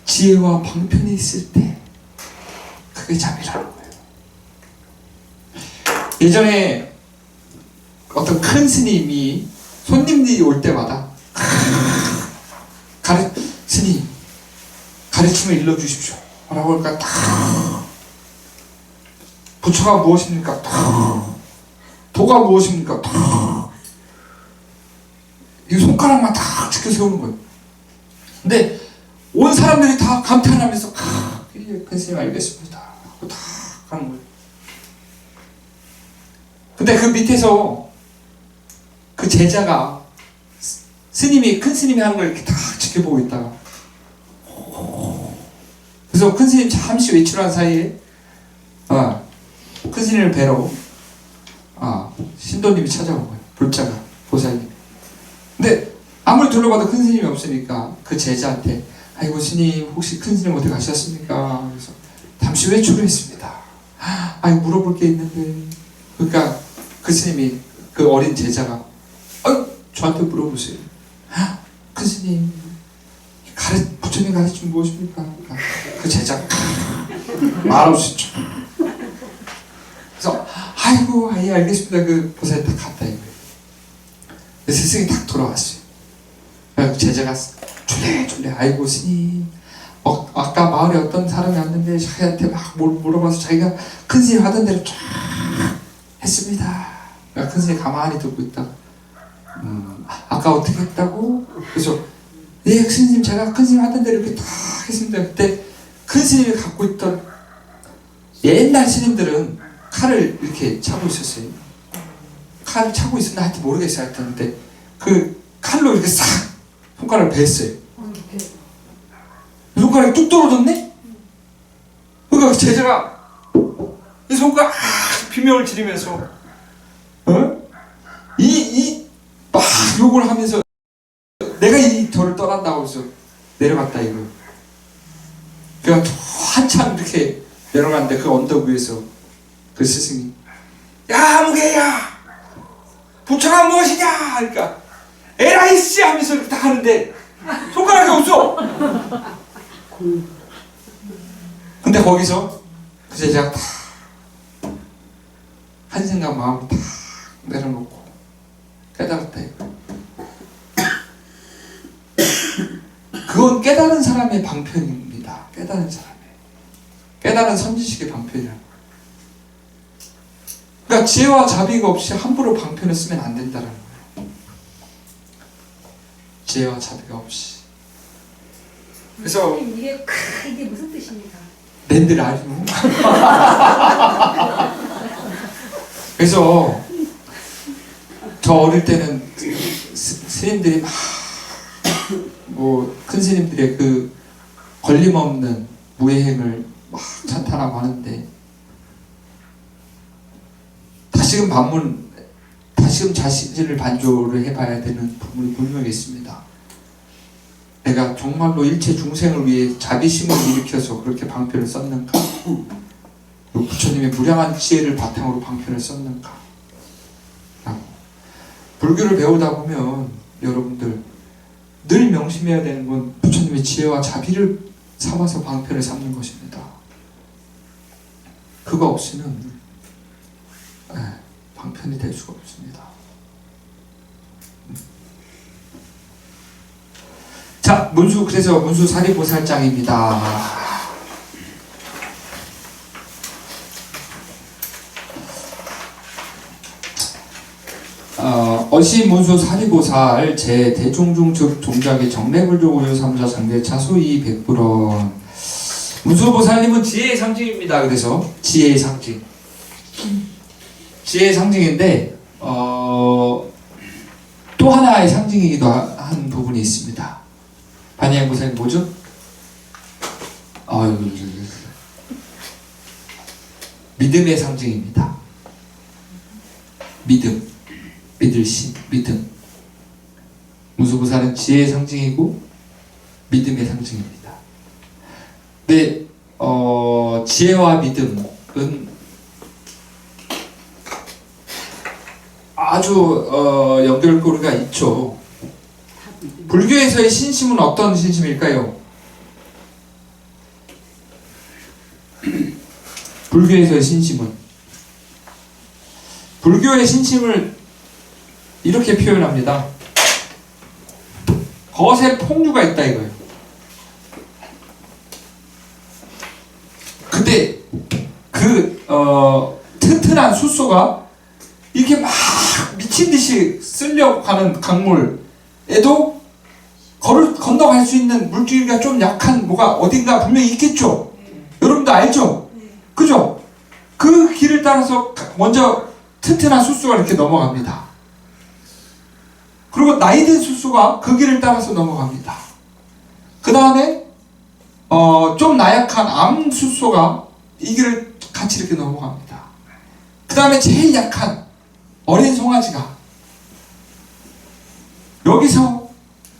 지혜와 방편이 있을 때 그게 자비라는 거예요. 예전에 어떤 큰 스님이 손님들이 올 때마다 스님 가르침을 일러주십시오 라고 하니까 딱 부처가 무엇입니까? 딱 도가 무엇입니까? 딱 이 손가락만 딱 지켜 세우는 거예요. 근데 온 사람들이 다 감탄하면서 큰 스님 알겠습니다 하고 다 가는 거예요. 근데 그 밑에서 그 제자가 스님이 큰 스님이 하는 걸 이렇게 다 지켜보고 있다가 그래서 큰 스님 잠시 외출한 사이에 큰 스님을 뵈러 신도님이 찾아온 거예요. 불자가 보살님. 근데 아무리 둘러봐도 큰 스님이 없으니까 그 제자한테 아이고 스님 혹시 큰 스님 어디 가셨습니까? 그래서 잠시 외출을 했습니다. 아이고 물어볼 게 있는데. 그러니까 그 스님이 그 어린 제자가 저한테 물어보세요. 큰 스님 부처님 가르침 무엇입니까? 그러니까 그 제자가 말없이 그래서 아이고 예 알겠습니다. 그 보살이 딱 갔다 이거예요. 스승이 딱 돌아왔어요. 그 제자가 졸래 아이고 스님 아까 마을에 어떤 사람이 왔는데 자기한테 막 물어봐서 자기가 큰 스님 하던 대로 쫙 했습니다. 큰 스님 가만히 듣고 있다가 아까 어떻게 했다고? 그래서 네 스님 제가 큰 스님 하던 대로 이렇게 다 했습니다. 그때 큰 스님이 갖고 있던 옛날 스님들은 칼을 이렇게 차고 있었어요. 칼을 차고 있었나 하여튼 모르겠어요. 하여튼 근데 그 칼로 이렇게 싹 손가락을 뱄어요. 손가락이 뚝 떨어졌네? 그러니까 제자가 이 손가락 비명을 지르면서 막 욕을 하면서 내가 이 절을 떠난다고 해서 내려갔다 이거. 그러니까 한참 이렇게 내려갔는데 그 언덕 위에서 그 스승이 야 무게야 부처가 무엇이냐? 그러니까 에라이씨 하면서 이렇게 딱 하는데 손가락이 없어. 근데 거기서 그 제자가 다 한 생각 마음을 다 내려놓고 깨달았다. 그건 깨달은 사람의 방편입니다. 깨달은 선지식의 방편이라는 거예요. 그러니까 지혜와 자비가 없이 함부로 방편을 쓰면 안 된다는 거예요. 지혜와 자비가 없이. 그래서 이게 무슨 뜻입니까? 낸들 알죠. 그래서 저 어릴 때는 스님들이 뭐 큰 스님들의 그 걸림없는 무예행을 막 찬탄하고 하는데 다시금 자신을 반조를 해봐야 되는 부분이 분명히 있습니다. 내가 정말로 일체 중생을 위해 자비심을 일으켜서 그렇게 방편을 썼는가? 부처님의 무량한 지혜를 바탕으로 방편을 썼는가? 불교를 배우다 보면 여러분들 늘 명심해야 되는 건 부처님의 지혜와 자비를 삼아서 방편을 삼는 것입니다. 그거 없이는 방편이 될 수가 없습니다. 자, 그래서 문수 사리보살장입니다. 어시 문수 사리보살 제 대종중 즉 종작의 정례불조 오유 삼자 장대차 소이 백불원. 문수보살님은 지혜의 상징입니다. 그래서 지혜의 상징. 지혜의 상징인데 또 하나의 상징이기도 한 부분이 있습니다. 반야행보살님 뭐죠? 믿음의 상징입니다. 믿을 신, 믿음. 문수보살은 지혜의 상징이고 믿음의 상징입니다. 근데 지혜와 믿음은 아주 연결고리가 있죠. 불교에서의 신심은 어떤 신심일까요? 불교에서의 신심은 불교의 신심을 이렇게 표현합니다. 거세 폭류가 있다 이거예요. 근데 그 튼튼한 숫소가 이렇게 막 미친듯이 쓸려고 가는 강물에도 건너갈 수 있는 물줄기가 좀 약한 뭐가 어딘가 분명히 있겠죠. 여러분도 알죠? 그죠? 그 길을 따라서 먼저 튼튼한 숫소가 이렇게 넘어갑니다. 그리고 나이든 숫소가 그 길을 따라서 넘어갑니다. 그 다음에 좀 나약한 암 숫소가 이 길을 같이 이렇게 넘어갑니다. 그 다음에 제일 약한 어린 송아지가 여기서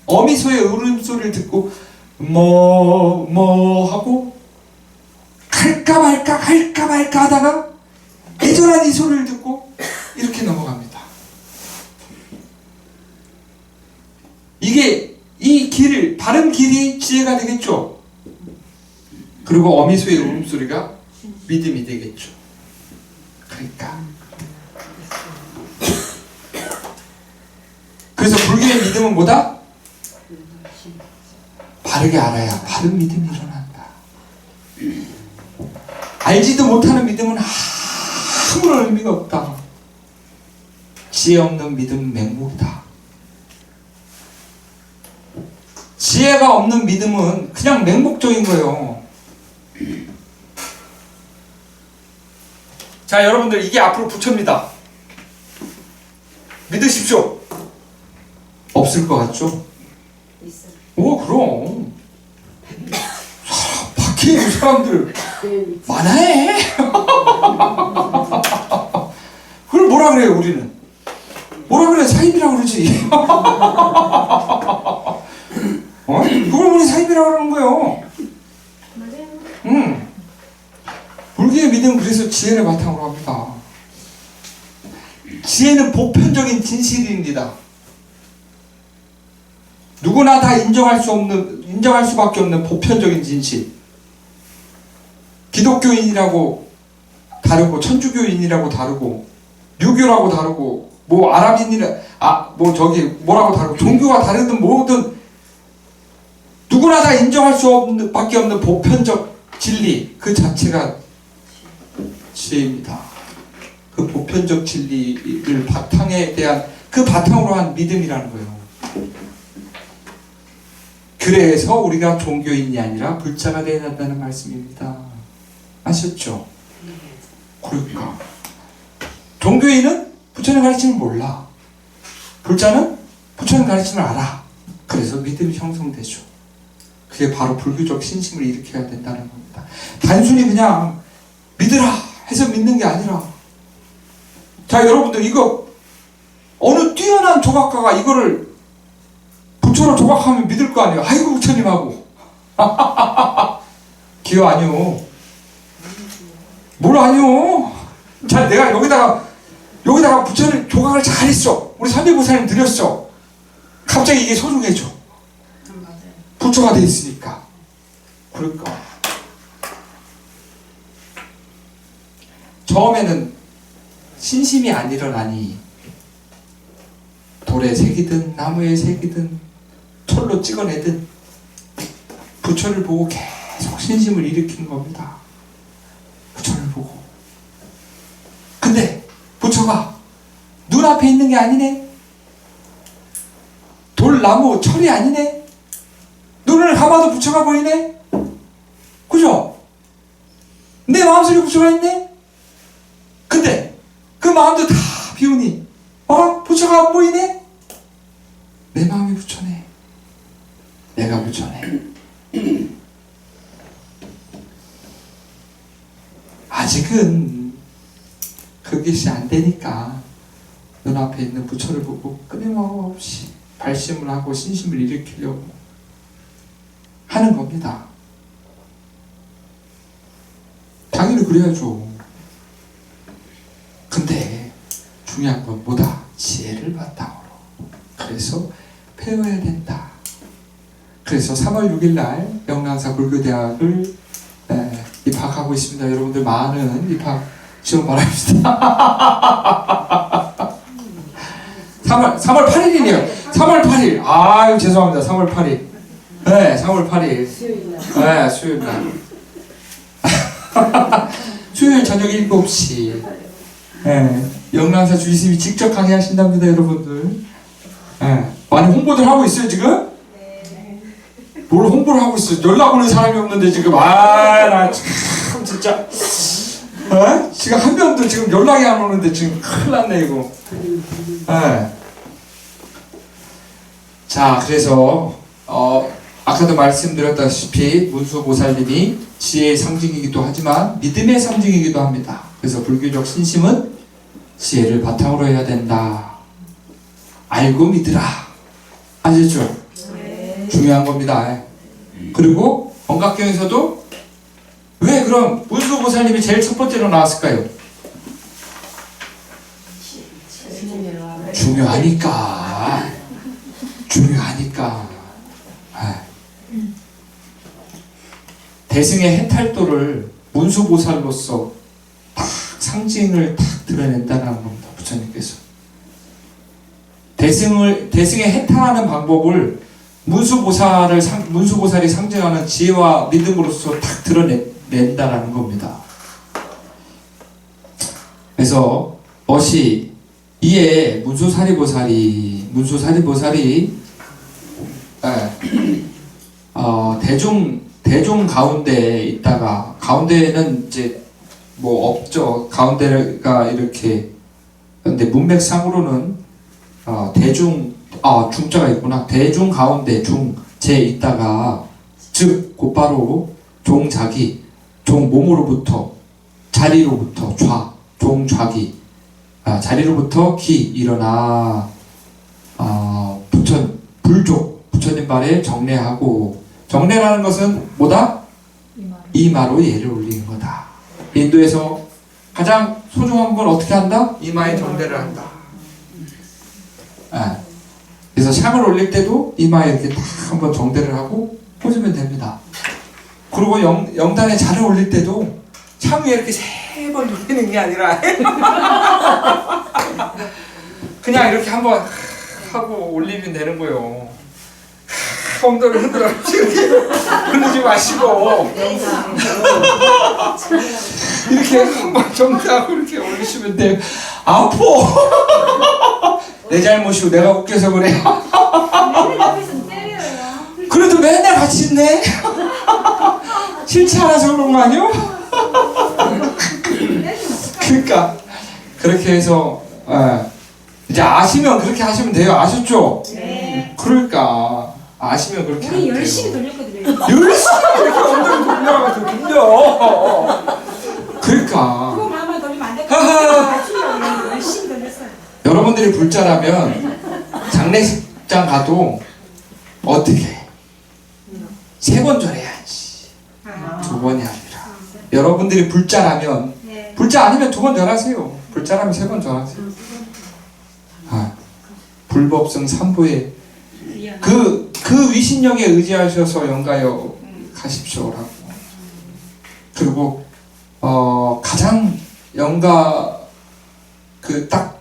어미소의 울음소리를 듣고 뭐 하고 갈까 말까 하다가 애절한 이 소리를 듣고 이렇게 넘어갑니다. 이게 이 길, 바른 길이 지혜가 되겠죠. 그리고 어미소의 울음소리가 믿음이 되겠죠. 그래서 불교의 믿음은 뭐다? 바르게 알아야 바른 믿음이 일어난다. 알지도 못하는 믿음은 아무런 의미가 없다. 지혜 없는 믿음은 맹목이다. 지혜가 없는 믿음은 그냥 맹목적인 거예요. 자, 여러분들 이게 앞으로 부처입니다. 믿으십시오. 없을 것 같죠? 있어. 오, 그럼. 밖에 있는 사람들 많아해. 그걸 뭐라 그래요, 우리는? 뭐라 그래? 사입이라고 그러지. 그걸 우리 사입이라고 그러는 거예요. 맞아요. 불교의 믿음은 그래서 지혜를 바탕으로 합니다. 지혜 지혜는 보편적인 진실입니다. 누구나 다 인정할 수밖에 없는 보편적인 진실. 기독교인이라고 다르고, 천주교인이라고 다르고, 유교라고 다르고, 뭐 뭐라고 다르고, 종교가 다르든 뭐든 누구나 다 인정할 수밖에 없는 보편적 진리, 그 자체가 지혜입니다. 그 보편적 진리를 바탕에 대한, 그 바탕으로 한 믿음이라는 거예요. 그래서 우리가 종교인이 아니라 불자가 되어야 한다는 말씀입니다. 아셨죠? 그러니까 종교인은 부처님 가르침을 몰라. 불자는 부처님 가르침을 알아. 그래서 믿음이 형성되죠. 그게 바로 불교적 신심을 일으켜야 된다는 겁니다. 단순히 그냥 믿으라 해서 믿는 게 아니라, 자, 여러분들, 이거 어느 뛰어난 조각가가 이거를 부처로 조각하면 믿을 거 아니에요. 아이고 부처님하고 기여 아니요. 뭘 아니요. 자, 내가 여기다가 부처님 조각을 잘했어. 우리 삼비보살님 드렸어. 갑자기 이게 소중해져. 부처가 돼 있으니까. 그럴까? 처음에는 신심이 안 일어나니 돌에 새기든 나무에 새기든 철로 찍어내든 부처를 보고 계속 신심을 일으킨 겁니다. 부처를 보고. 근데 부처가 눈앞에 있는 게 아니네. 돌, 나무, 철이 아니네. 눈을 감아도 부처가 보이네. 그죠? 내 마음속에 부처가 있네. 근데 그 마음도 다 비우니 부처가 안 보이네. 내 마음이 부처네. 내가 부처네. 아직은 그것이 안 되니까 눈앞에 있는 부처를 보고 끊임없이 발심을 하고 신심을 일으키려고 하는 겁니다. 당연히 그래야죠. 근데 중요한 건 뭐다? 지혜를 바탕으로. 그래서 배워야 된다. 그래서 3월 6일 날 영남사 불교대학을 입학하고 있습니다. 여러분들 많은 입학 지원 바랍니다. 3월 8일이네요. 3월 8일. 아유, 죄송합니다. 3월 8일. 네, 3월 8일. 네, 수요일 날. 수요일 저녁 7시. 네, 영남사 주지스님이 직접 강의하신답니다, 여러분들. 네, 많이 홍보들 하고 있어요, 지금? 뭘 홍보를 하고 있어? 연락 오는 사람이 없는데 지금. 나 참 진짜. 지금 한 명도 지금 연락이 안 오는데 지금 큰일 났네 이거. 자, 그래서 아까도 말씀드렸다시피 문수보살님이 지혜의 상징이기도 하지만 믿음의 상징이기도 합니다. 그래서 불교적 신심은 지혜를 바탕으로 해야 된다. 알고 믿으라. 아시죠? 중요한 겁니다. 그리고 원각경에서도 왜 그럼 문수보살님이 제일 첫 번째로 나왔을까요? 중요하니까. 대승의 해탈도를 문수보살로서 딱 상징을 딱 드러낸다는 겁니다. 부처님께서 대승의 해탈하는 방법을 문수보살이 상징하는 지혜와 믿음으로서 딱 드러낸다라는 겁니다. 그래서 이에 문수사리보살이 대중 가운데에 있다가, 가운데는 이제 뭐 없죠. 가운데가 이렇게, 근데 문맥상으로는 중자가 있구나. 대중 가운데 중제 있다가, 즉 곧바로 종자기, 종몸으로부터 자리로부터 종좌기, 자리로부터 기 일어나 부처님 발에 정례하고, 정례라는 것은 뭐다? 이마로 예를 올리는 거다. 인도에서 가장 소중한 건 어떻게 한다? 이마에 정례를 한다. 창을 올릴 때도 이마에 이렇게 딱 한번 정대를 하고 꽂으면 됩니다. 그리고 영단에 잔을 올릴 때도 창 위에 이렇게 3번 돌리는 게 아니라 그냥 이렇게 한번 하고 올리면 되는 거예요. 엉덩이를 흔들어 흔들지 마시고 이렇게 한번 정리하고 이렇게 올리시면 돼요. 아파. 내 잘못이고 내가 웃겨서 그래. 맨날 옆에서 때려요. 그래도 맨날 같이 있네. 싫지 않아서 그런 거 아니요? 그러니까 그렇게 해서 이제 아시면 그렇게 하시면 돼요. 아셨죠? 네. 그러니까 아시면 그렇게 우리 하면 열심히 돼요. 돌렸거든요. 열심히 이렇게 엉덩이 돌려가지고 돌려. 그러니까 그거 마음에 돌리면 안 하하. 맞추려고 열심히 돌렸어요. 여러분들이 불자라면 장례식장 가도 어떻게 3번 절해야지. 2번이 아니라. 여러분들이 불자라면 네. 불자 아니면 2번 절하세요. 불자라면 3번 절하세요. 불법성 3부에 그 위신령에 의지하셔서 영가여 가십시오라고. 그리고 가장 영가 그 딱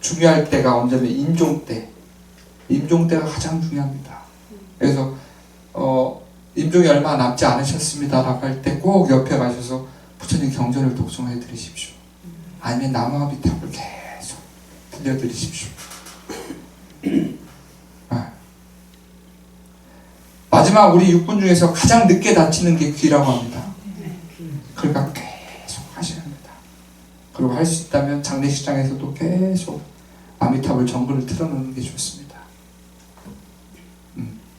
중요할 때가 언제면 임종 때. 임종 때가 가장 중요합니다. 그래서 임종이 얼마 남지 않으셨습니다라고 할 때 꼭 옆에 가셔서 부처님 경전을 독송해 드리십시오. 아니면 나무아비탑을 계속 들려드리십시오. 마지막 우리 육군 중에서 가장 늦게 다치는 게 귀라고 합니다. 그러니까 계속 하셔야 합니다. 그리고 할 수 있다면 장례식장에서도 계속 아미탑을 정글을 틀어놓는 게 좋습니다.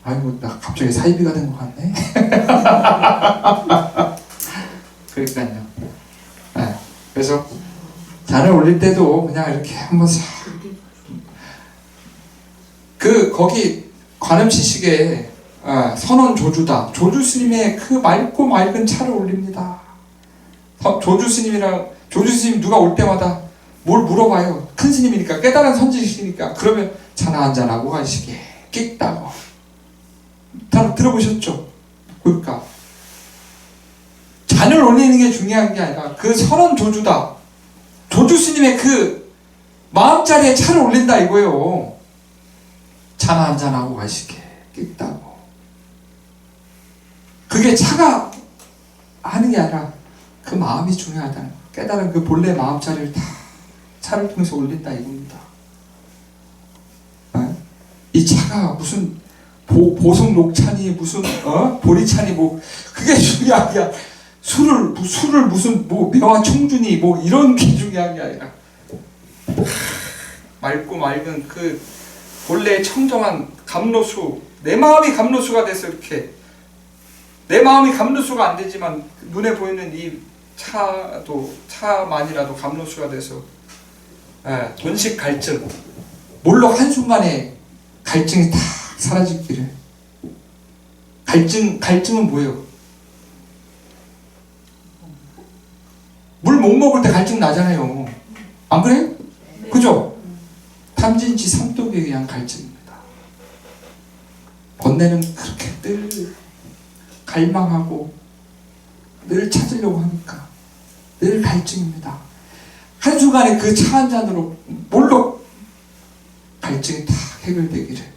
아이고 나 갑자기 사이비가 된 것 같네. 그러니까요. 그래서 잔을 올릴 때도 그냥 이렇게 한번 싹 거기 관음시식에 선원 조주다. 조주 스님의 그 맑고 맑은 차를 올립니다. 조주 스님 누가 올 때마다 뭘 물어봐요. 큰 스님이니까 깨달은 선지시니까. 그러면 차나 한잔 하고 가시게 끽다고. 다 들어보셨죠? 그러니까 잔을 올리는 게 중요한 게 아니라 그 선원 조주다. 조주 스님의 그 마음자리에 차를 올린다 이거예요. 차나 한잔 하고 가시게 끽다고. 그게 차가 하는 게 아니라 그 마음이 중요하다는 거. 깨달은 그 본래 마음자리를 다 차를 통해서 올린다 이겁니다. 이 차가 무슨 보성 녹차니 무슨 보리차니 뭐 그게 중요한 게 아니라 술을 무슨 뭐 명화 청주니 뭐 이런 게 중요한 게 아니라 맑고 맑은 그 본래 청정한 감로수, 내 마음이 감로수가 돼서 이렇게 내 마음이 감로수가 안 되지만 눈에 보이는 이 차만이라도 감로수가 돼서 돈식 갈증 몰록 한순간에 갈증이 다 사라지기를. 갈증은 뭐예요? 물 못 먹을 때 갈증 나잖아요. 안 그래요? 그죠? 탐진치 삼독에 의한 갈증입니다. 번뇌는 그렇게 늘 갈망하고 늘 찾으려고 하니까 늘 갈증입니다. 한순간에 그 차 한 잔으로 몰록 갈증이 다 해결되기를.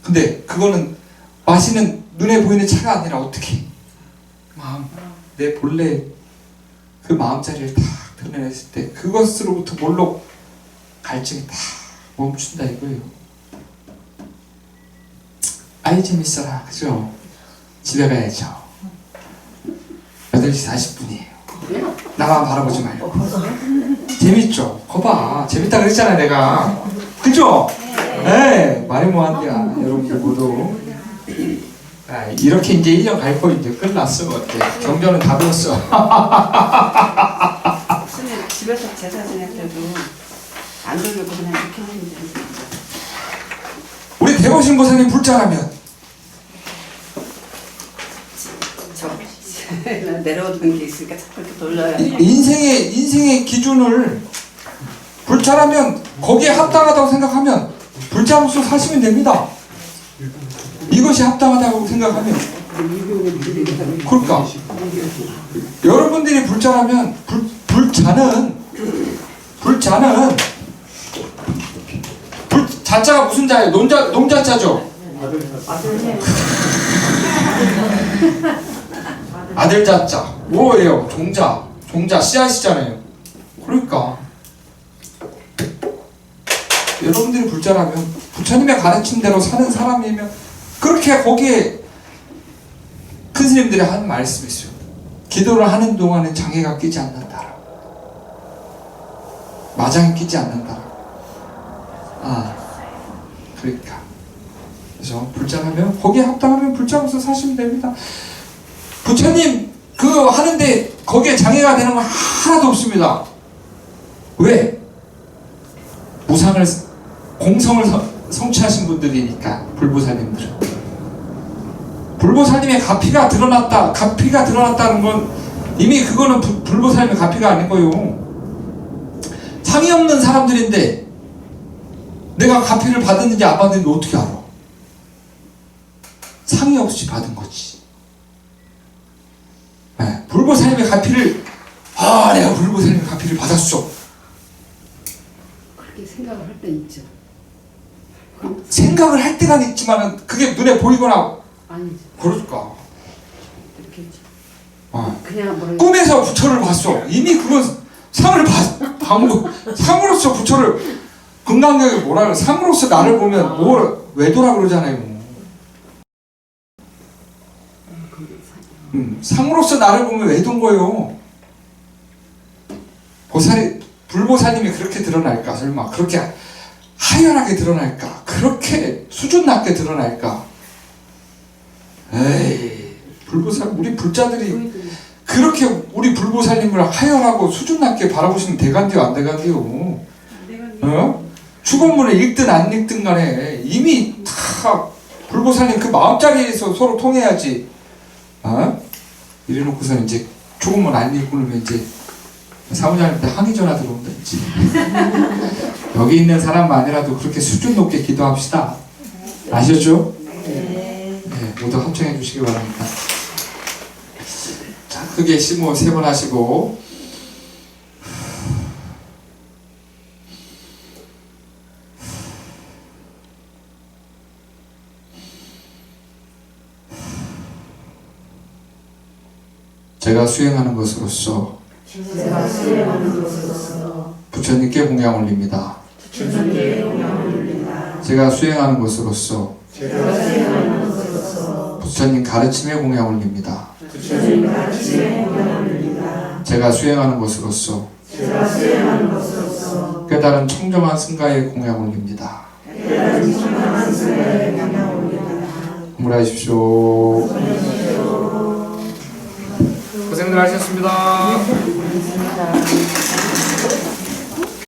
근데 그거는 마시는 눈에 보이는 차가 아니라 어떻게 마음, 내 본래 그 마음자리를 다 드러냈을 때 그것으로부터 몰록 갈증이 다 멈춘다 이거예요. 아이 재밌어라. 그죠? 집에 가야죠. 8시 40분이에요. 나만 바라보지 말고. 재밌죠? 거봐. 재밌다 그랬잖아 내가. 그죠? 네. 말이 뭐한대야. 여러분들 모두. 이렇게 이제 1년 갈 거 이제 끝났어. 어때? 경전은 다 들었어. 스님 집에서 제사 지낼 때도 안 돌리고 그냥 이렇게 하면 되는데. 우리 대보신 보살님 불자라면 내려오는 게 있으니까 자꾸 이렇게 돌려야 돼. 인생의 기준을 불자라면 거기에 합당하다고 생각하면 불자로서 사시면 됩니다. 이것이 합당하다고 생각하면. 그러니까 여러분들이 불자라면 불자는 자자가 무슨 자예요? 농자자죠. 아들 자자 뭐예요? 종자 씨앗이잖아요. 그러니까 여러분들이 불자라면 부처님의 가르친 대로 사는 사람이면 그렇게 거기에 큰 스님들이 하는 말씀이 있어요. 기도를 하는 동안에 장애가 끼지 않는다. 마장이 끼지 않는다. 그러니까 그래서 불자라면 거기에 합당하면 불자로서 사시면 됩니다. 부처님 그거 하는데 거기에 장애가 되는 건 하나도 없습니다. 왜? 무상을 공성을 성취하신 분들이니까. 불보살님들은 불보살님의 가피가 드러났다는 건 이미 그거는 불보살님의 가피가 아닌 거예요. 상이 없는 사람들인데 내가 가피를 받았는지 안 받았는지 어떻게 알아? 상이 없이 받은 거지. 네, 불보살님의 가피를 내가 불보살님의 가피를 받았어. 그렇게 생각을 할 때 있죠. 생각을 할 때가 있지만은 그게 눈에 보이거나 아니죠. 그럴까? 이렇게 있죠. 그냥 뭐라 꿈에서 부처를 봤어. 이미 그건 상을 상으로서 부처를 금강경에 뭐라 그래? 상으로서 나를 보면 외도라 그러잖아요. 상으로서 나를 보면 외도인 거예요. 불보살님이 그렇게 드러날까? 설마 그렇게 하연하게 드러날까? 그렇게 수준 낮게 드러날까? 에이, 우리 불자들이 그렇게 우리 불보살님을 하연하고 수준 낮게 바라보시면 대간디요 안 대간디요? 축원문을 읽든 안 읽든 간에 이미 다 불보살님 그 마음자리에서 서로 통해야지. 이래놓고서 이제 축원문 안 읽고 그러면 이제 사무장님한테 항의 전화 들어온다 이제. 여기 있는 사람만이라도 그렇게 수준 높게 기도합시다. 아셨죠? 네, 모두 합청해 주시기 바랍니다. 자, 크게 심호 3번 하시고 제가 수행하는 것으로서 부처님께 공양 올립니다. 제가 수행하는 것으로서 부처님 가르침에 공양 올립니다. 제가 수행하는 것으로서 깨달은 청정한 승가에 공양 올립니다. 공부하십시오. 고생들 하셨습니다.